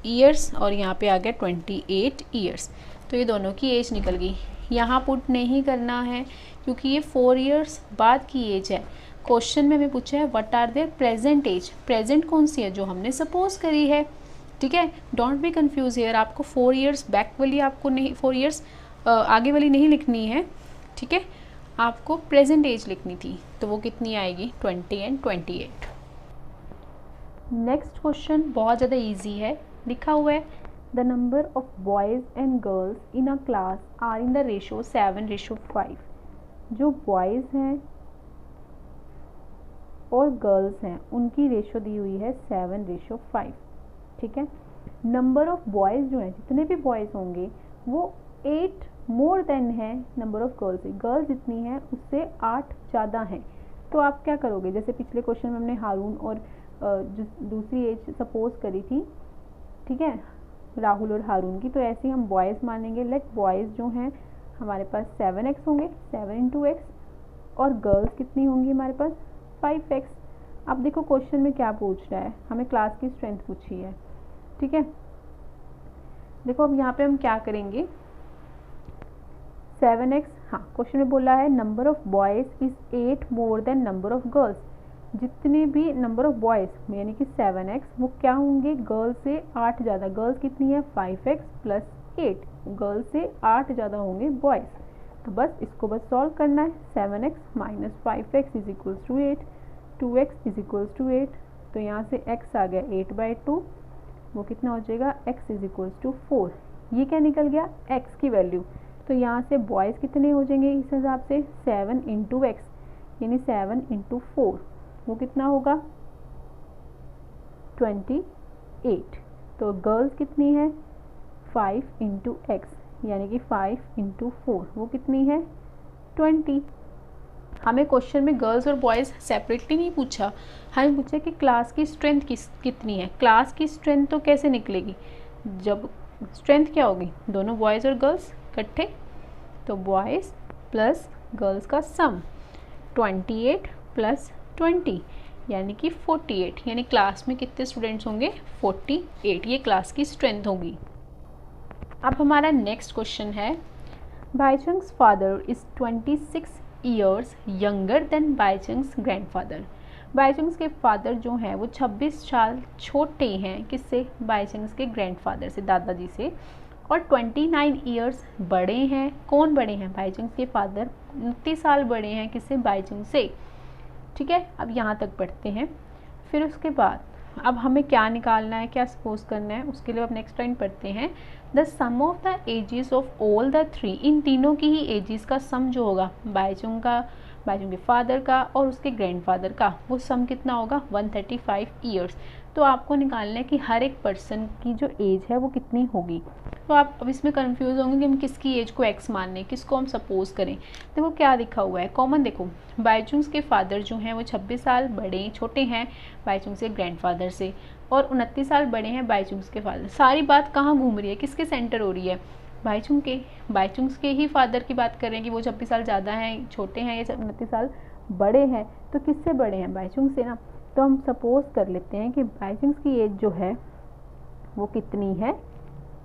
ईयर्स, और यहाँ पे आ गया 28 ईयर्स। तो ये दोनों की एज निकल गई। यहाँ पुट नहीं करना है क्योंकि ये 4 ईयर्स बाद की एज है। क्वेश्चन में हमें पूछा है what are their present age, present कौन सी है, जो हमने सपोज करी है। ठीक है, डोंट बी कंफ्यूज हियर, आपको 4 ईयर्स बैक वाली आपको नहीं, 4 ईयर्स आगे वाली नहीं लिखनी है। ठीक है, आपको प्रेजेंट एज लिखनी थी, तो वो कितनी आएगी, 20 एंड 28। नेक्स्ट क्वेश्चन बहुत ज़्यादा इजी है, लिखा हुआ है the number of boys and girls in a class are in the ratio 7:5। जो बॉयज़ हैं और गर्ल्स हैं उनकी रेशो दी हुई है 7:5। ठीक है, नंबर ऑफ बॉयज़ जो हैं, जितने भी बॉयज़ होंगे वो 8 मोर देन है नंबर ऑफ गर्ल्स, गर्ल्स जितनी है उससे 8 ज़्यादा हैं। तो आप क्या करोगे, जैसे पिछले क्वेश्चन में हमने हारून और दूसरी एज सपोज करी थी, ठीक है, राहुल और हारून की, तो ऐसे ही हम बॉयज़ मानेंगे। लेट बॉयज़ जो हैं हमारे पास 7x होंगे, 7 × x, और गर्ल्स कितनी होंगी हमारे पास 5x। अब देखो क्वेश्चन में क्या पूछ रहा है, हमें क्लास की स्ट्रेंथ पूछी है। ठीक है, देखो अब यहाँ पे हम क्या करेंगे, 7x, हाँ क्वेश्चन में बोला है number of boys is 8 more than number of girls. जितने भी नंबर ऑफ बॉयज़ यानी कि 7x वो क्या होंगे, गर्ल्स से 8 ज़्यादा। गर्ल्स कितनी है 5x + 8, गर्ल्स से 8 ज़्यादा होंगे बॉयज़। तो बस इसको बस सॉल्व करना है, 7x - 5x = 8, 2x = 8, तो यहाँ से x आ गया 8/2, वो कितना हो जाएगा, x = 4। ये क्या निकल गया, x की वैल्यू। तो यहाँ से बॉयज़ कितने हो जाएंगे इस हिसाब से, 7 × x, यानी 7 × 4, वो कितना होगा 28। तो गर्ल्स कितनी है 5 × x, यानी कि 5 × 4, वो कितनी है 20। हमें क्वेश्चन में गर्ल्स और बॉयज़ सेपरेटली नहीं पूछा, हमें पूछा कि क्लास की स्ट्रेंथ कितनी है। क्लास की स्ट्रेंथ तो कैसे निकलेगी, जब स्ट्रेंथ क्या होगी, दोनों बॉयज़ और गर्ल्स इकट्ठे, तो बॉयज़ प्लस गर्ल्स का सम 28 + 20, यानी कि 48, यानी क्लास में कितने स्टूडेंट्स होंगे 48, ये क्लास की स्ट्रेंथ होगी। अब हमारा नेक्स्ट क्वेश्चन है, Baichung's father is 26 years younger than Baichung's grandfather. Baichung's के फादर जो हैं वो 26 साल छोटे हैं किससे, बाईचंग्स के ग्रैंडफादर से, दादाजी से, और 29 ईयर्स बड़े हैं। कौन बड़े हैं, बाईचंग्स के फादर 29 साल बड़े हैं किससे, बाईचंग्स से। ठीक है, अब यहाँ तक पढ़ते हैं। फिर उसके बाद अब हमें क्या निकालना है, क्या सपोज करना है, उसके लिए अब नेक्स्ट लाइन पढ़ते हैं। The sum of the ages of all the 3, इन तीनों की ही एजेस का सम जो होगा, बाईचुंग का, बाईचुंग के फादर का और उसके ग्रैंडफादर का, वो सम कितना होगा 135 ईयर्स। तो आपको निकालना है कि हर एक पर्सन की जो एज है वो कितनी होगी। तो आप अब इसमें कंफ्यूज होंगे कि हम किसकी एज को एक्स मान लें, किसको हम सपोज करें। देखो क्या लिखा हुआ है, कॉमन देखो, बाईचुंग्स के फादर जो हैं वो 26 साल बड़े छोटे हैं बाईचुंग्स के ग्रैंडफादर से, और 29 साल बड़े हैं बाईचुंग्स के फादर। सारी बात कहाँ घूम रही है, किसके सेंटर हो रही है, बाईचुंग्स के ही फादर की बात कर रहे हैं कि वो 26 साल ज़्यादा हैं, छोटे हैं, ये 29 साल बड़े हैं। तो किससे बड़े हैं, बाईचुंग से ना। तो हम सपोज कर लेते हैं कि बाईचुंग्स की एज जो है वो कितनी है,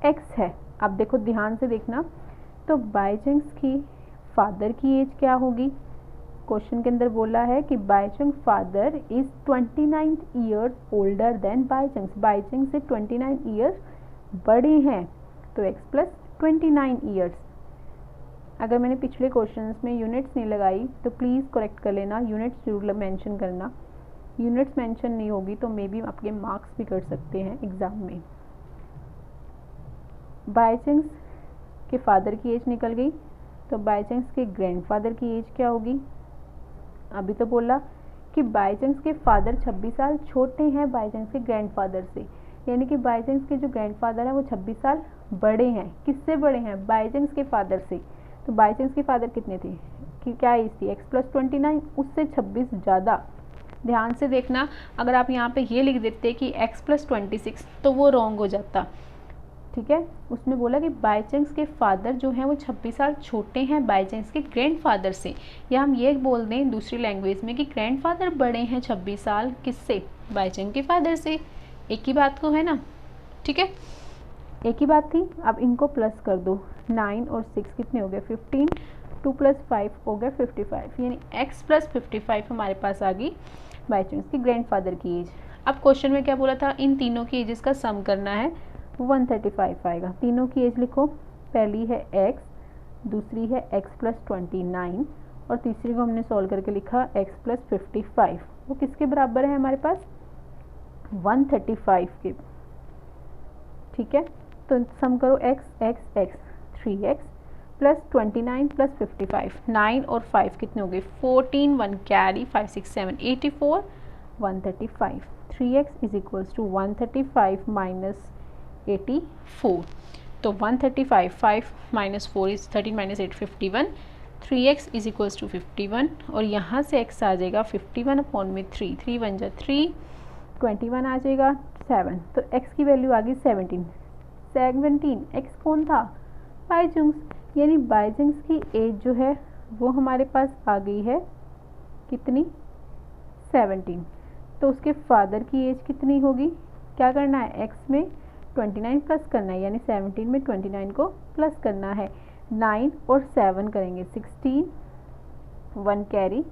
एक्स है। अब देखो ध्यान से देखना, तो बाईचुंग्स की फादर की एज क्या होगी, क्वेश्चन के अंदर बोला है कि Baichung father is 29 years older than Baichung, Baichung से 29 ईयर्स बड़े हैं, तो x + 29 ईयर्स। अगर मैंने पिछले क्वेश्चंस में यूनिट्स नहीं लगाई तो प्लीज़ करेक्ट कर लेना, यूनिट्स जरूर मेंशन करना, यूनिट्स मेंशन नहीं होगी तो मे बी आपके मार्क्स भी कर सकते हैं एग्ज़ाम में। बाईचुंग्स के फादर की एज निकल गई, तो बाईचुंग्स के ग्रैंडफादर की एज क्या होगी, अभी तो बोला कि बाईचुंग्स के फादर 26 साल छोटे हैं बाईचुंग्स के ग्रैंडफादर से, यानी कि बाईचुंग्स के जो ग्रैंडफादर हैं वो 26 साल बड़े हैं, किससे बड़े हैं, बाईचुंग्स के फादर से। तो बाईचुंग्स के फादर कितने थे, कि क्या एज थी, x + 29, उससे 26 ज़्यादा। ध्यान से देखना, अगर आप यहाँ पे ये लिख देते कि x + 26 तो वो रॉन्ग हो जाता, ठीक है। उसमें बोला कि बाई चांस के फादर जो हैं वो 26 साल छोटे हैं बाई चांस के ग्रैंडफादर से, या हम ये बोल दें दूसरी लैंग्वेज में कि ग्रैंडफादर बड़े हैं 26 साल किससे, बाई चांस के फादर से। एक ही बात को है ना, ठीक है, एक ही बात थी। अब इनको प्लस कर दो, 9 और 6 कितने हो गए 15, 2 + 5 हो गए 55, यानी x + 55 हमारे पास आ गई बाई चांस की ग्रैंडफादर की एज। अब क्वेश्चन में क्या बोला था, इन तीनों की एजेस का सम करना है, 135 आएगा। तीनों की एज लिखो, पहली है x, दूसरी है x + 29 और तीसरी को हमने सॉल्व करके लिखा x + 55। वो किसके बराबर है हमारे पास, 135 के, ठीक है। तो सम करो x x x, 3x + 29 + 55, 9 और 5 कितने हो गए 14, 1 कैरी 5 6 7 84, 135। 3x = 135 - 84, तो 135, 5 - 4 is 13 - 8 51, 3x = 51 और यहाँ से x आ जाएगा 51/3, 3 1 जा 3, 21 आ जाएगा 7, तो x की वैल्यू आ गई 17। x कौन था, बाई चांस, यानी बाई चांस की एज जो है वो हमारे पास आ गई है कितनी 17। तो उसके फादर की एज कितनी होगी, क्या करना है x में 29 प्लस करना है, यानी 17 में 29 को प्लस करना है, 9 और 7 करेंगे 16, 1 कैरी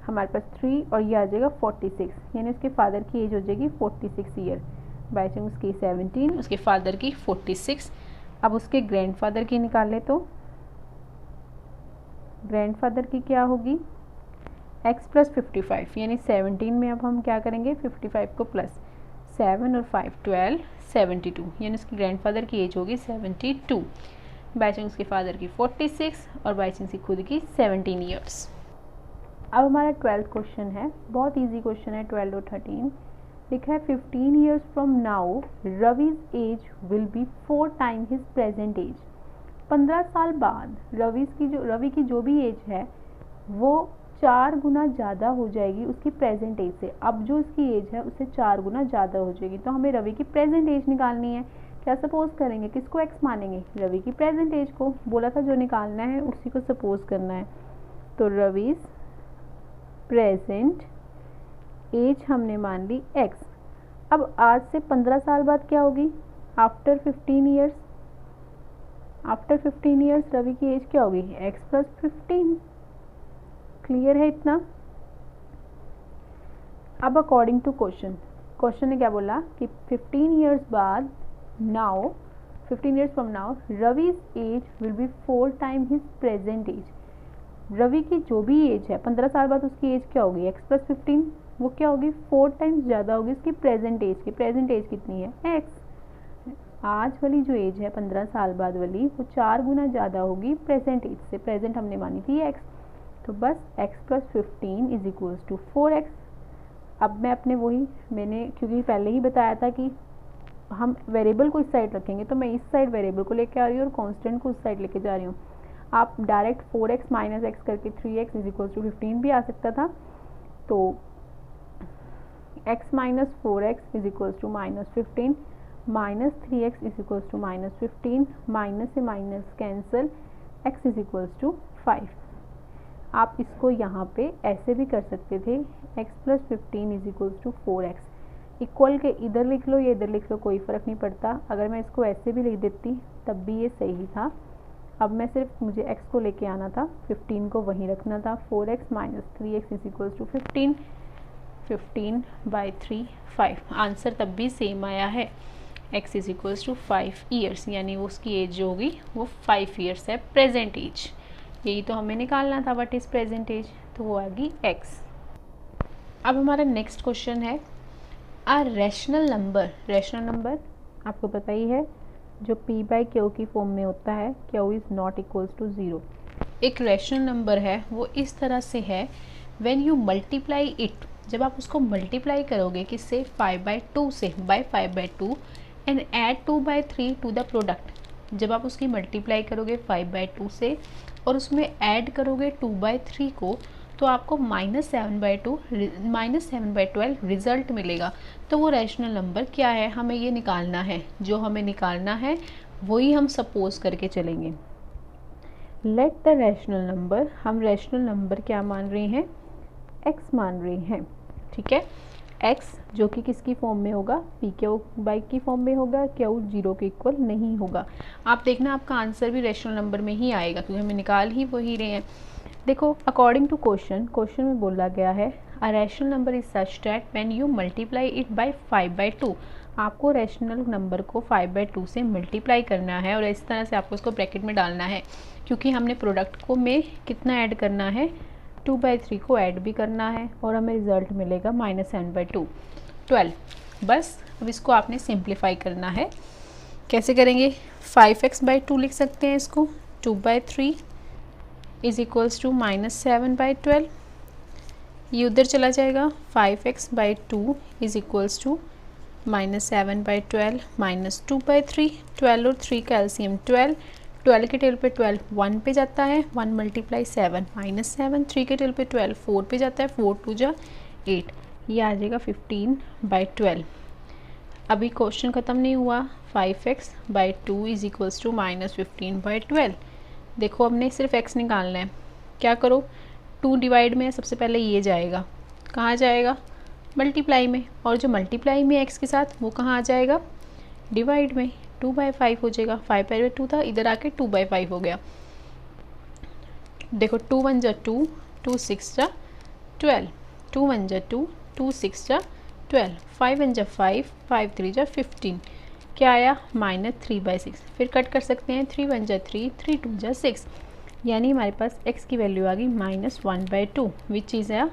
हमारे पास 3 और ये आ जाएगा 46, यानी उसके फादर की एज हो जाएगी 46 ईयर। बाई चांस की 17, उसके फादर की 46। अब उसके ग्रैंडफादर की निकाल ले, तो ग्रैंडफादर की क्या होगी x + 55, यानी 17 में अब हम क्या करेंगे 55 को प्लस 7 और 5 12 72, यानी उसकी ग्रैंडफादर की एज होगी 72। बाई चांस के फादर की 46 और बाई चांस की खुद की 17 ईयर्स। अब हमारा 12th क्वेश्चन है, बहुत इजी क्वेश्चन है। 12 और 13 लिखा है 15 years from now Ravi's age will be 4 time his present age. 15 साल बाद रवि की जो भी एज है वो 4 गुना ज़्यादा हो जाएगी उसकी प्रेजेंट एज से। अब जो उसकी एज है उससे 4 गुना ज़्यादा हो जाएगी, तो हमें रवि की प्रेजेंट एज निकालनी है। क्या सपोज करेंगे, किसको x मानेंगे, रवि की प्रेजेंट एज को। बोला था जो निकालना है उसी को सपोज करना है, तो रविज प्रेजेंट एज हमने मान ली x। अब आज से 15 साल बाद क्या होगी, after 15 years, after 15 years Ravi की एज क्या होगी x + 15। क्लियर है इतना। अब अकॉर्डिंग टू क्वेश्चन ने क्या बोला कि 15 ईयर्स बाद now 15 years from now Ravi's age will be 4 time his present age. Ravi की जो भी एज है 15 साल बाद उसकी एज क्या होगी x + 15, वो क्या होगी 4 टाइम्स ज़्यादा होगी उसकी प्रेजेंट एज की। प्रेजेंट एज कितनी है x। आज वाली जो एज है 15 साल बाद वाली वो 4 गुना ज़्यादा होगी प्रेजेंट एज से। प्रेजेंट हमने मानी थी x, तो बस x + 15 = 4x। अब मैं अपने मैंने क्योंकि पहले ही बताया था कि हम वेरिएबल को इस साइड रखेंगे, तो मैं इस साइड वेरिएबल को लेके आ रही हूँ और कांस्टेंट को उस साइड लेके जा रही हूँ। आप डायरेक्ट 4x - x करके 3x = 15 भी आ सकता था, तो x - 4x = -15, -3x = -15, माइनस से माइनस कैंसिल, x = 5। आप इसको यहाँ पे ऐसे भी कर सकते थे, x + 15 = 4x। इक्वल के इधर लिख लो या इधर लिख लो, कोई फ़र्क नहीं पड़ता। अगर मैं इसको ऐसे भी लिख देती तब भी ये सही था। अब मैं सिर्फ मुझे x को लेके आना था, 15 को वहीं रखना था। 4x - 3x = 15, 15/3 5। आंसर तब भी सेम आया है, x = 5 ईयर्स, यानी वो उसकी एज जो होगी वो 5 ईयर्स है प्रेजेंट एज। यही तो हमें निकालना था, व्हाट इज़ प्रेजेंट एज, तो वो आ गई x। अब हमारा नेक्स्ट क्वेश्चन है आ रैशनल नंबर आपको पता ही है जो p/q की फॉर्म में होता है, q is not equals to 0। एक रैशनल नंबर है वो इस तरह से है, व्हेन यू मल्टीप्लाई इट, जब आप उसको मल्टीप्लाई करोगे किससे 5/2 से, by 5/2 and add 2/3 to the product. जब आप उसकी मल्टीप्लाई करोगे 5/2 से और उसमें ऐड करोगे 2/3 को, तो आपको -7/12 रिजल्ट मिलेगा। तो वो रैशनल नंबर क्या है, हमें ये निकालना है। जो हमें निकालना है वही हम सपोज करके चलेंगे। लेट द रैशनल नंबर, हम रैशनल नंबर क्या मान रहे हैं, x मान रहे हैं, ठीक है। x जो कि किसकी फॉर्म में होगा, पी क्यू बाई की फॉर्म में होगा, क्यू 0 के इक्वल नहीं होगा। आप देखना आपका आंसर भी रैशनल नंबर में ही आएगा क्योंकि हमें निकाल ही वही रहे हैं। देखो अकॉर्डिंग टू क्वेश्चन में बोला गया है a rational number is such that when you multiply it by 5/2, आपको रैशनल नंबर को 5/2 से मल्टीप्लाई करना है और इस तरह से आपको उसको ब्रैकेट में डालना है क्योंकि हमने प्रोडक्ट को में कितना ऐड करना है, 2/3 को ऐड भी करना है और हमें रिजल्ट मिलेगा -7/2 12। बस अब इसको आपने सिंप्लीफाई करना है। कैसे करेंगे, 5x/2 लिख सकते हैं इसको, 2/3 इज इक्वल्स टू -7/12, ये उधर चला जाएगा, 5x/2 इज इक्वल्स टू -7/12 -2/3, 12 और 3 का एलसीएम 12, 12 के टेबल पे 12 1 पे जाता है, 1 × 7 -7, 3 के टेबल पे 12 4 पे जाता है, 4 2 जा 8, ये आ जाएगा 15/12। अभी क्वेश्चन ख़त्म नहीं हुआ, 5x/2 इज इक्वल्स टू -15/12। देखो हमने सिर्फ x निकालना है, क्या करो 2 डिवाइड में सबसे पहले ये जाएगा, कहाँ जाएगा, मल्टीप्लाई में, और जो मल्टीप्लाई में x के साथ वो कहाँ आ जाएगा, डिवाइड में, 2/5 हो जाएगा, 5/2 था, इधर आके 2/5 हो गया। देखो 2 1 जा 2, 2 6 जा 12, 2 1 जा 2, 2 6 जा 12, 5 1 जा 5, 5 3 जा 15, क्या आया -3/6। फिर कट कर सकते हैं, 3 1 जा 3, 3 2 जा 6, यानी हमारे पास x की वैल्यू आ गई -1/2 which is a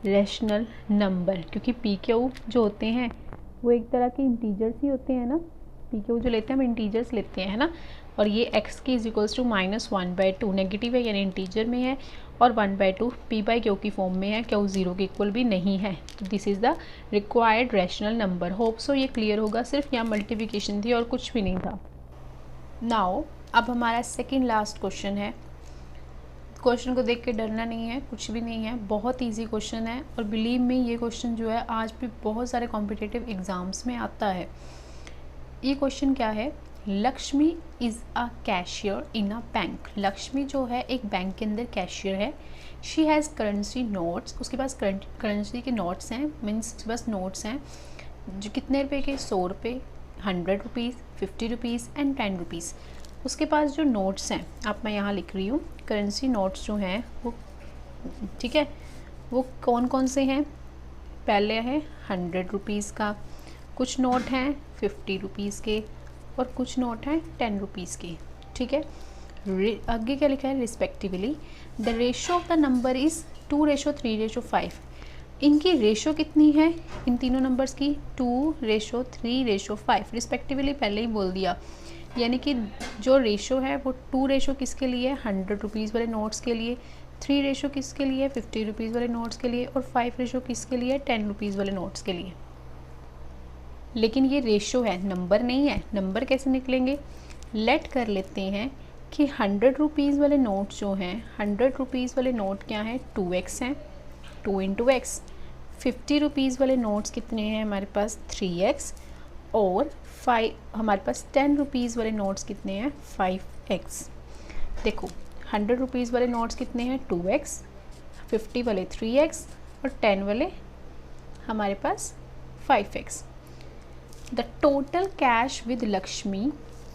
rational number, क्योंकि पी क्यू जो होते हैं वो एक तरह के इंटीजर्स ही होते हैं ना, पी क्यू जो लेते हैं हम इंटीजर्स लेते हैं, है ना, और ये x की इज इक्वल्स टू -1/2 नेगेटिव है यानी इंटीजर में है, और 1/2 p/q की फॉर्म में है, क्यू 0 के इक्वल भी नहीं है, तो this is the required rational number. Hope so ये क्लियर होगा, सिर्फ यहाँ मल्टीप्लिकेशन थी और कुछ भी नहीं था। नाउ अब हमारा सेकेंड लास्ट क्वेश्चन है। क्वेश्चन को देख के डरना नहीं है, कुछ भी नहीं है, बहुत इजी क्वेश्चन है, और बिलीव में ये क्वेश्चन जो है आज भी बहुत सारे कॉम्पिटिटिव एग्ज़ाम्स में आता है। ये क्वेश्चन क्या है, Lakshmi is a cashier in a bank. Lakshmi जो है एक बैंक के अंदर कैशियर है। शी हैज़ करेंसी नोट्स, उसके पास करेंसी के नोट्स हैं, मीन्स बस नोट्स हैं, जो कितने रुपए के, 100 रुपये, 100 रुपीज़, 50 रुपीज़ एंड 10 रुपीज़। उसके पास जो नोट्स हैं, आप मैं यहाँ लिख रही हूँ, करेंसी नोट्स जो हैं वो, ठीक है, वो कौन कौन से हैं, पहले है 100 रुपीज़ का, कुछ नोट हैं 50 रुपीज़ के, और कुछ नोट हैं 10 रुपीज़ के, ठीक है। आगे क्या लिखा है, respectively the ratio of the number is 2:3:5। इनकी रेशो कितनी है, इन तीनों नंबर्स की 2:3:5 रिस्पेक्टिवली, पहले ही बोल दिया, यानी कि जो रेशो है वो 2 रेशो किसके लिए, 100 रुपीज़ वाले नोट्स के लिए, 3 रेशो किसके लिए, 50 रुपीज़ वाले नोट्स के लिए, और 5 रेशो किसके लिए, 10 रुपीज़ वाले नोट्स के लिए। लेकिन ये रेशो है, नंबर नहीं है। नंबर कैसे निकलेंगे, लेट कर लेते हैं कि 100 रुपीज़ वाले नोट जो हैं, 100 रुपीज़ वाले नोट क्या हैं, 2x हैं, 2 × x। 50 रुपीज़ वाले नोट्स कितने हैं हमारे पास, 3x, और 5 हमारे पास 10 रुपीज़ वाले नोट्स कितने हैं, 5x। देखो 100 रुपीज़ वाले नोट्स कितने हैं, 2x, 50 वाले 3x, और 10 वाले हमारे पास 5x। The total cash with Lakshmi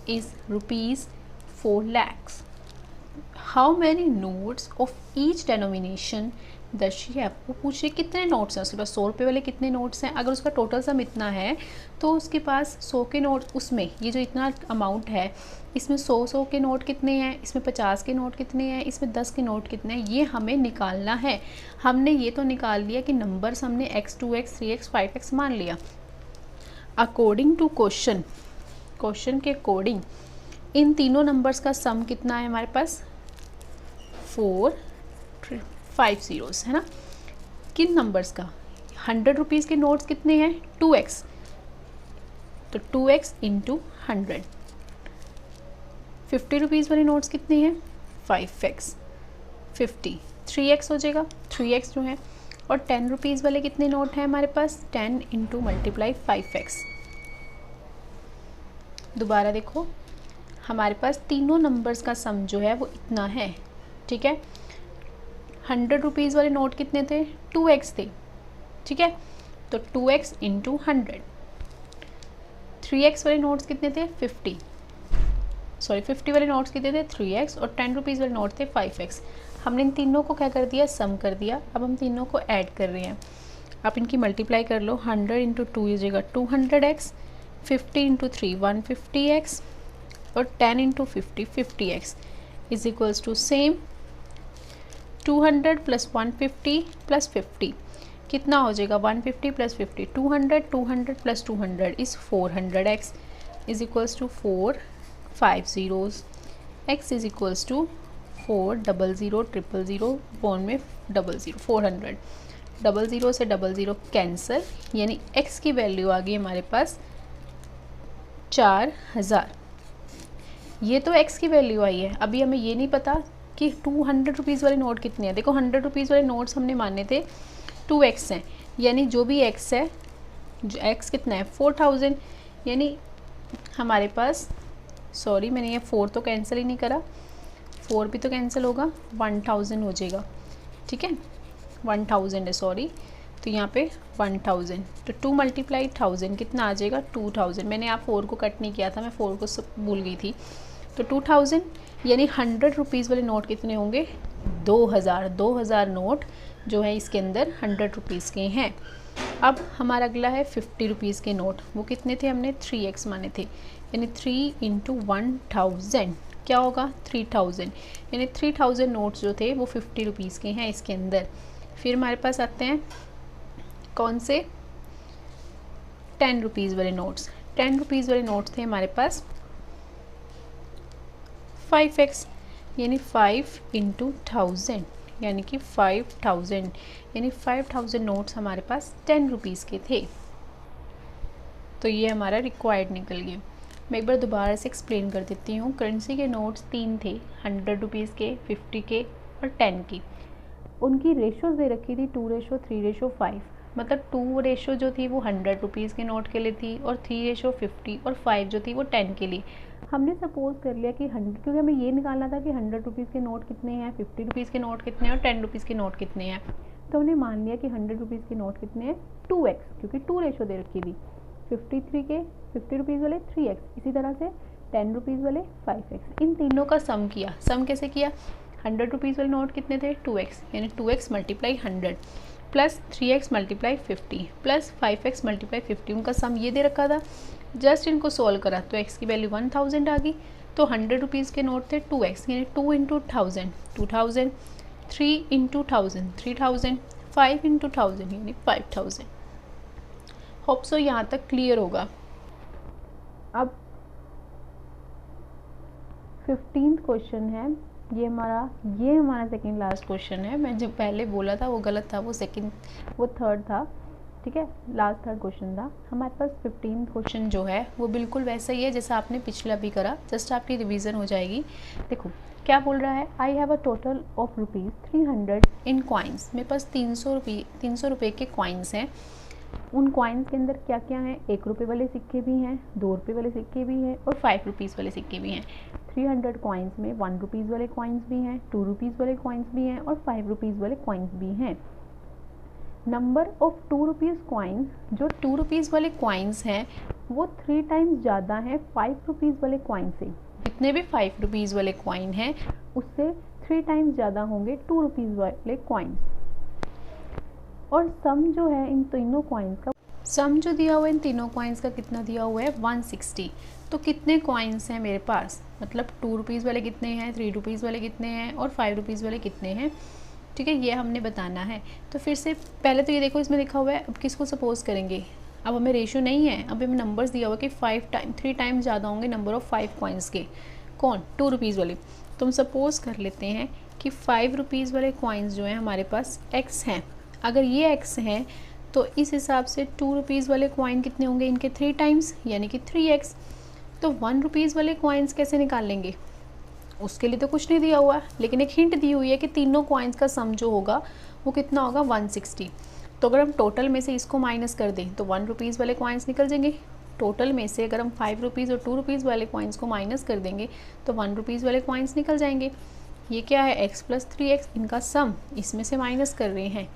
is ₹4 lakhs. How many notes of each denomination does she have? वो पूछे कितने नोट्स हैं उसके पास, 100 रुपये वाले कितने नोट्स हैं। अगर उसका टोटल सम इतना है तो उसके पास 100 के नोट, उसमें ये जो इतना अमाउंट है, इसमें 100 के नोट कितने हैं, इसमें 50 के नोट कितने हैं, इसमें 10 के नोट कितने हैं, ये हमें निकालना है। हमने ये तो निकाल लिया कि नंबर्स हमने x, 2x, 3x, 5x मान लिया। अकॉर्डिंग टू क्वेश्चन के अकॉर्डिंग इन तीनों नंबर्स का सम कितना है हमारे पास, 4 5 zeros है ना। किन नंबर्स का, 100 रुपीज़ के नोट्स कितने हैं, 2x, तो 2x × 100। 50 रुपीज़ वाले नोट्स कितने हैं, 5x, 50 3x हो जाएगा, 3x जो है, और 10 रुपीज़ वाले कितने नोट हैं हमारे पास, 10 × 5x। दोबारा देखो, हमारे पास तीनों नंबर्स का सम जो है वो इतना है, ठीक है। 100 रुपीज़ वाले नोट कितने थे, 2x थे, ठीक है, तो 2x इंटू 100। 3x वाले नोट्स कितने थे, 50 वाले नोट्स कितने थे, 3x, और 10 रुपीज़ वाले नोट थे 5x। हमने इन तीनों को क्या कर दिया, सम कर दिया। अब हम तीनों को ऐड कर रहे हैं, आप इनकी मल्टीप्लाई कर लो। 100 इंटू 2 हो जाएगा 200x, 50 इंटू 3 150x, और 10 into 50 50x is equals to same 200 plus 150 plus 50 कितना हो जाएगा, 150 plus 50 200, 200 plus 200 is 400x is equals to 4 5 zeros, x is equals to 4 0 0 0 0 बॉन्ड में 00 400, 00 से 00 कैंसिल, यानी x की वैल्यू आ गई हमारे पास 4000। ये तो x की वैल्यू आई है। अभी हमें ये नहीं पता कि 200 रुपीज़ वाले नोट कितने हैं। देखो 100 रुपीज़ वाले नोट्स हमने माने थे 2x हैं, यानी जो भी x है, जो x कितना है 4000, यानी हमारे पास, सॉरी मैंने ये 4 तो कैंसिल ही नहीं करा, 4 भी तो कैंसिल होगा, 1000 हो जाएगा, ठीक है, 1000 है सॉरी, तो यहाँ पे 1000, तो 2 मल्टीप्लाई 1000 कितना आ जाएगा 2000। मैंने यहाँ 4 को कट नहीं किया था, मैं 4 को सब भूल गई थी, तो 2000, यानी 100 रुपीज़ वाले नोट कितने होंगे 2000 नोट जो है इसके अंदर 100 रुपीज़ के हैं। अब हमारा अगला है 50 रुपीज़ के नोट, वो कितने थे, हमने 3x माने थे, यानी 3 इंटू 1000 क्या होगा 3000, यानी 3000 नोट्स जो थे वो 50 रुपीज़ के हैं इसके अंदर। फिर हमारे पास आते हैं कौन से, 10 रुपीज़ वाले नोट्स। 10 रुपीज़ वाले नोट्स थे हमारे पास 5x, यानी 5 इंटू 1000, यानी कि 5000, यानी 5000 नोट्स हमारे पास 10 रुपीज़ के थे। तो ये हमारा रिक्वायर्ड निकल गया। मैं एक बार दोबारा से एक्सप्लेन कर देती हूँ। करेंसी के नोट्स 3 थे, 100 रुपीज़ के, 50 के और 10 की। उनकी रेशोज़ दे रखी थी 2:3:5, मतलब 2 रेशो जो थी वो 100 रुपीज़ के नोट के लिए थी, और 3:50 और 5 जो थी वो 10 के लिए। हमने सपोज कर लिया कि 100, क्योंकि हमें ये निकालना था कि 100 रुपीज़ के नोट कितने हैं, 50 रुपीज़ के नोट कितने हैं और 10 रुपीज़ के नोट कितने हैं। तो हमने मान लिया कि 100 रुपीज़ के नोट कितने हैं 2x, क्योंकि 2 रेशो दे रखी थी। 50 रुपीज़ वाले 3x, इसी तरह से 10 रुपीज़ वाले 5x। इन तीनों का सम किया। सम कैसे किया, 100 रुपीज़ वाले नोट कितने थे 2x, यानी 2x multiply 100 plus 3x multiply 50 plus 5x multiply 50, उनका सम ये दे रखा था। जस्ट इनको सोल्व करा तो x की वैल्यू 1000 आ गई। तो 100 रुपीज़ के नोट थे 2x, यानी 2 इंटू 1000 2000, 3 इंटू 1000 3000, 5 इंटू 1000 यानी 5000। होप सो यहाँ तक क्लियर होगा। अब 15th क्वेश्चन है, ये हमारा सेकंड लास्ट क्वेश्चन है। मैं जो पहले बोला था वो गलत था, वो थर्ड था, ठीक है, लास्ट थर्ड क्वेश्चन था। हमारे पास 15th क्वेश्चन जो है वो बिल्कुल वैसा ही है जैसा आपने पिछला भी करा, जस्ट आपकी रिवीजन हो जाएगी। देखो क्या बोल रहा है, I have a total of ₹300 in coins. मेरे पास 300 रुपये के कॉइन्स हैं। उन कॉइन्स के अंदर क्या क्या हैं, 1 रुपये वाले सिक्के भी हैं, 2 रुपये वाले सिक्के भी हैं और 5 रुपीज़ वाले सिक्के भी हैं। 300 कॉइन्स में 1 रुपीज़ वाले कॉइन्स भी हैं, 2 रुपीज़ वाले कॉइन्स भी हैं और 5 रुपीज़ वाले कॉइन्स भी हैं। नंबर ऑफ 2 रुपीज़ कॉइन्स, जो 2 रुपीज़ वाले कॉइन्स हैं वो 3 टाइम्स ज़्यादा हैं 5 रुपीज़ वाले कॉइन से। जितने भी 5 रुपीज़ वाले कॉइन हैं उससे 3 टाइम्स ज़्यादा होंगे 2 रुपीज़ वाले कॉइन्स। और सम जो है इन तीनों कॉइन्स का, सम जो दिया हुआ है इन तीनों कॉइन्स का कितना दिया हुआ है 160। तो कितने कॉइन्स हैं मेरे पास, मतलब 2 रुपीज़ वाले कितने हैं, 3 रुपीज़ वाले कितने हैं और 5 रुपीज़ वाले कितने हैं, ठीक है, ये हमने बताना है। तो फिर से पहले तो ये देखो इसमें लिखा हुआ है, अब किसको सपोज करेंगे, अब हमें रेशियो नहीं है, अब हमें नंबर्स दिया हुआ कि 3 टाइम्स ज़्यादा होंगे नंबर ऑफ़ 5 कॉइन्स के। कौन, 2 रुपीज़ वाले। तो हम सपोज कर लेते हैं कि 5 रुपीज़ वाले कॉइन्स जो हैं हमारे पास x हैं। अगर ये x हैं तो इस हिसाब से 2 रुपीज़ वाले कॉइन कितने होंगे, इनके 3 टाइम्स यानी कि 3x। तो 1 रुपीज़ वाले कॉइन्स कैसे निकाल लेंगे, उसके लिए तो कुछ नहीं दिया हुआ, लेकिन एक हिंट दी हुई है कि तीनों कॉइन्स का सम जो होगा वो कितना होगा 160। तो अगर हम टोटल में से इसको माइनस कर दें तो 1 रुपीज़ वाले कॉइन्स निकल जाएंगे, टोटल में से अगर हम 5 रुपीज़ और 2 रुपीज़ वाले कॉइन्स को माइनस कर देंगे तो 1 रुपीज़ वाले कॉइन्स निकल जाएंगे। ये क्या है, x प्लस 3x, इनका सम इसमें से माइनस कर रहे हैं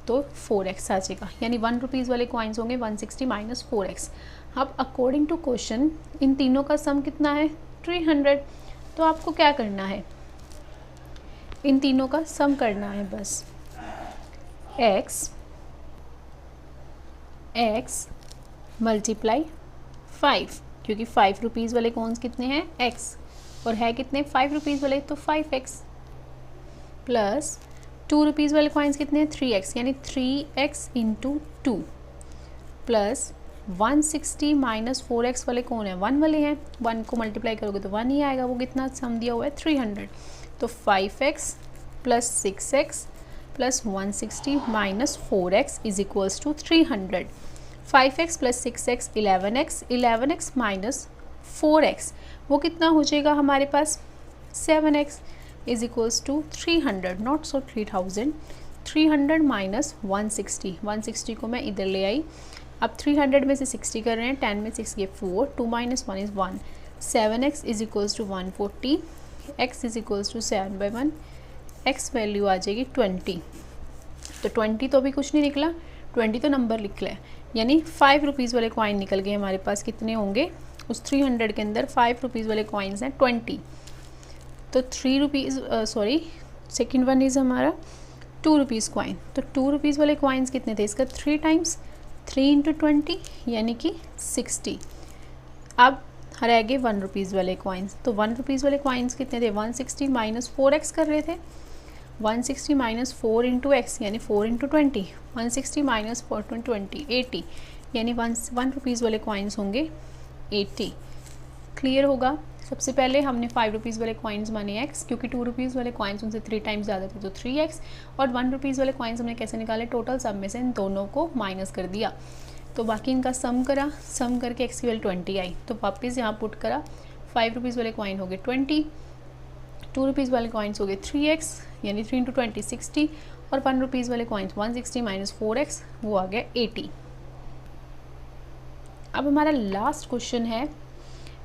तो 4x आ जाएगा, यानी 1 रुपीज़ वाले कॉइन्स होंगे 160 माइनस 4x। अब अकॉर्डिंग टू क्वेश्चन इन तीनों का सम कितना है, 300। तो आपको क्या करना है, इन तीनों का सम करना है बस। x मल्टीप्लाई 5, क्योंकि 5 रुपीज़ वाले कॉइन्स कितने हैं, x, और है कितने 5 रुपीज़ वाले, तो 5x, प्लस 2 रुपीज़ वाले कॉइन्स कितने हैं, 3x, यानी 3x into 2, plus 160 minus 4x वाले कौन है, 1 वाले हैं, 1 को मल्टीप्लाई करोगे तो 1 ही आएगा, वो कितना सम दिया हुआ है 300। तो 5x plus 6x plus 160 minus 4x is equals to 300। 5x plus 6x 11x, 11x minus 4x वो कितना हो जाएगा हमारे पास, 7x is equals to 300, not so 3000। 300 minus 160, 160 को मैं इधर ले आई, अब 300 में से 60 कर रहे हैं, 10 में 6 ये 4, 2 minus 1 is 1, 7x is equals to 140, x is equals to 7/1, x value आ जाएगी 20। तो 20 तो अभी कुछ नहीं निकला, 20 तो नंबर निकला है, यानी 5 रुपीज़ वाले कॉइन निकल गए हमारे पास। कितने होंगे उस 300 के अंदर, 5 रुपीज़ वाले कॉइन्स हैं 20। तो 3 rupees sorry second one is हमारा 2 रुपीज़ कॉइन। तो 2 रुपीज़ वाले कॉइन्स कितने थे, इसका 3 टाइम्स 3 इंटू 20 यानी कि 60। अब रह गए 1 रुपीज़ वाले कॉइन्स, तो 1 रुपीज़ वाले कॉइन्स कितने थे, 160 माइनस 4x कर रहे थे, 160 माइनस 4 इंटू एक्स यानी 4 इंटू 20, 160 माइनस 4 20 80, यानी 1 रुपीज़ वाले कॉइन्स होंगे 80। क्लियर होगा। सबसे पहले हमने 5 रुपीज़ वाले कॉइन्स माने x, क्योंकि 2 रुपीज़ वाले कॉइन्स उनसे 3 टाइम्स ज़्यादा थे तो 3x, और 1 रुपीज़ वाले कॉइन्स हमने कैसे निकाले, टोटल सम में से इन दोनों को माइनस कर दिया, तो बाकी इनका सम करा, सम करके x की वैल्यू 20 आई, तो वापस यहाँ पुट करा, 5 रुपीज़ वाले कॉइन हो गए 20, 2 रुपीज़ वाले कॉइन्स हो गए 3x यानी 3 इंटू 20 60, और 1 रुपीज़ वाले कॉइन्स 160 माइनस 4x वो आ गया 80। अब हमारा लास्ट क्वेश्चन है,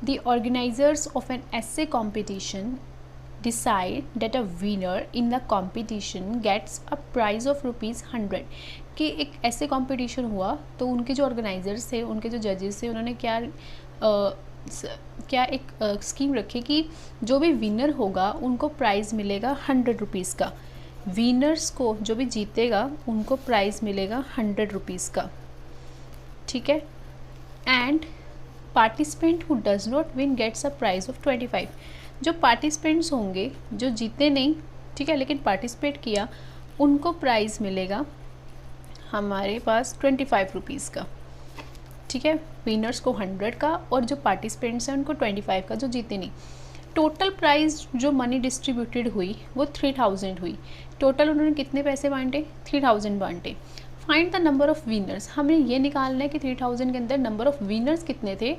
The organizers of an essay competition decide that a winner in the competition gets a prize of ₹100। कि एक ऐसे कंपटीशन हुआ तो उनके जो ऑर्गेनाइजर्स थे, उनके जो जजेस थे, उन्होंने क्या एक स्कीम रखी कि जो भी विनर होगा उनको प्राइज़ मिलेगा 100 रुपीज़ का। विनर्स को जो भी जीतेगा उनको प्राइज़ मिलेगा 100 रुपीज़ का, ठीक है। And participant who does not win gets a prize of 25। जो पार्टिसिपेंट्स होंगे जो जीते नहीं, ठीक है, लेकिन पार्टिसिपेट किया, उनको प्राइज़ मिलेगा हमारे पास 25 रुपीज़ का, ठीक है। विनर्स को 100 का और जो पार्टिसिपेंट्स हैं उनको 25 का, जो जीते नहीं। टोटल प्राइज़ जो मनी डिस्ट्रीब्यूटेड हुई वो 3000 हुई। टोटल उन्होंने कितने पैसे बांटे, 3000 बांटे। Find the number of winners, हमें ये निकालना है कि 3000 के अंदर नंबर ऑफ विनर्स कितने थे,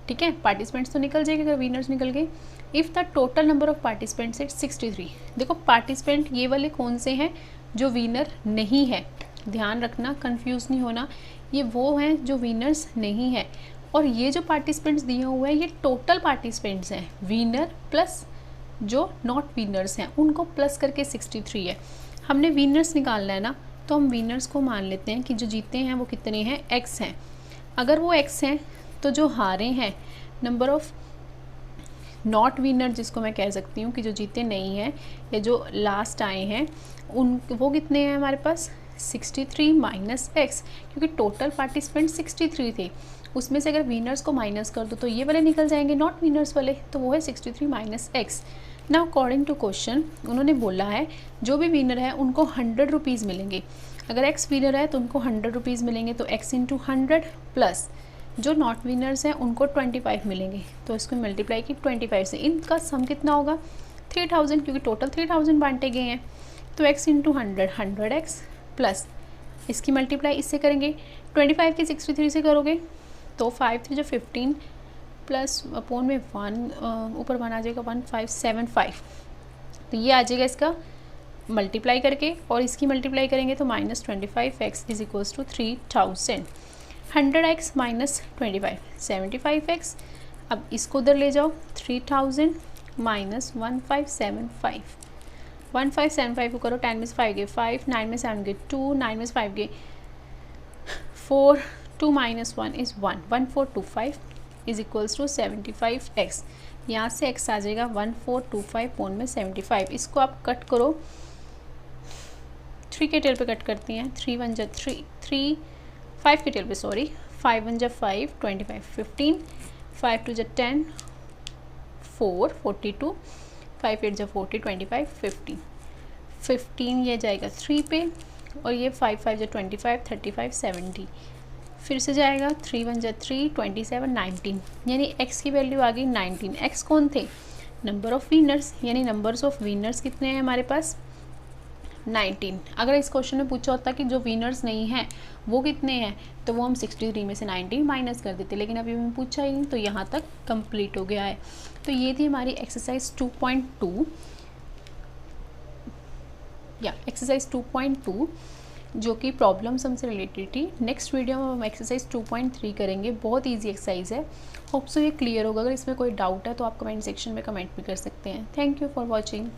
ठीक है। पार्टिसिपेंट्स तो निकल जाएंगे अगर विनर्स निकल गए। If the total number of participants is 63। देखो पार्टिसिपेंट ये वाले कौन से हैं जो विनर नहीं है, ध्यान रखना, कंफ्यूज नहीं होना, ये वो हैं जो विनर्स नहीं है। और ये जो पार्टिसिपेंट्स दिए हुए हैं ये टोटल पार्टिसिपेंट्स हैं, विनर प्लस जो नॉट विनर्स हैं उनको प्लस करके 63 है। हमने विनर्स निकालना है ना, तो हम विनर्स को मान लेते हैं कि जो जीते हैं वो कितने हैं, x हैं। अगर वो x हैं तो जो हारे हैं, नंबर ऑफ नॉट विनर जिसको मैं कह सकती हूँ कि जो जीते नहीं हैं या जो लास्ट आए हैं, उन वो कितने हैं हमारे पास, 63 माइनस x, क्योंकि टोटल पार्टिसिपेंट 63 थे, उसमें से अगर विनर्स को माइनस कर दो तो ये वाले निकल जाएंगे नॉट विनर्स वाले, तो वो है 63 माइनस x। ना अकॉर्डिंग टू क्वेश्चन उन्होंने बोला है जो भी विनर है उनको 100 रुपीज़ मिलेंगे। अगर x विनर है तो उनको 100 रुपीज़ मिलेंगे, तो x इंटू 100 प्लस जो नॉट विनर्स हैं उनको 25 मिलेंगे, तो इसको मल्टीप्लाई की 25 से। इनका सम कितना होगा 3000, क्योंकि टोटल 3000 बांटे गए हैं, तो x इंटू 100 100x प्लस इसकी मल्टीप्लाई इससे करेंगे, 25 की 63 से करोगे तो 5 3 जो 15 प्लस अपॉन में 1 ऊपर 1 आ जाएगा 1575, तो ये आ जाएगा इसका मल्टीप्लाई करके, और इसकी मल्टीप्लाई करेंगे तो -25x is equals to 3000। 100x minus 25 75x। अब इसको उधर ले जाओ, 3000 माइनस 1575 1575 को करो, 10 में से 5 गए 5, 9 में से 7 गए 2, 9 में से 5 गए 4, 2 minus 1 is 1, 1425 is equals to 75x। यहाँ से x आ जाएगा 1425 पोन में 75। इसको आप कट करो, 3 के टेल पे कट करती हैं, 3 1 जा 3 5 के टेल पे सॉरी, 5 1 जा 5 25 15, 5 2 जा 10 4 42, 5 8 जा 40 25 50 15, ये जाएगा 3 पे, और ये 5 5 जा 25 35 70, फिर से जाएगा 3 1 जा 3 27 19, यानी x की वैल्यू आ गई 19। x कौन थे? नंबर ऑफ़ विनर्स, यानी नंबर्स ऑफ विनर्स कितने हैं हमारे पास? 19। अगर इस क्वेश्चन में पूछा होता कि जो विनर्स नहीं हैं वो कितने हैं, तो वो हम 63 में से 19 माइनस कर देते, लेकिन अभी हमें पूछा ही नहीं, तो यहाँ तक कंप्लीट हो गया है। तो ये थी हमारी एक्सरसाइज 2.2 या एक्सरसाइज 2.2 जो कि प्रॉब्लम सम से रिलेटेड थी। नेक्स्ट वीडियो में हम एक्सरसाइज 2.3 करेंगे, बहुत इजी एक्सरसाइज है। होप सो ये क्लियर होगा। अगर इसमें कोई डाउट है तो आप कमेंट सेक्शन में कमेंट भी कर सकते हैं। Thank you for watching.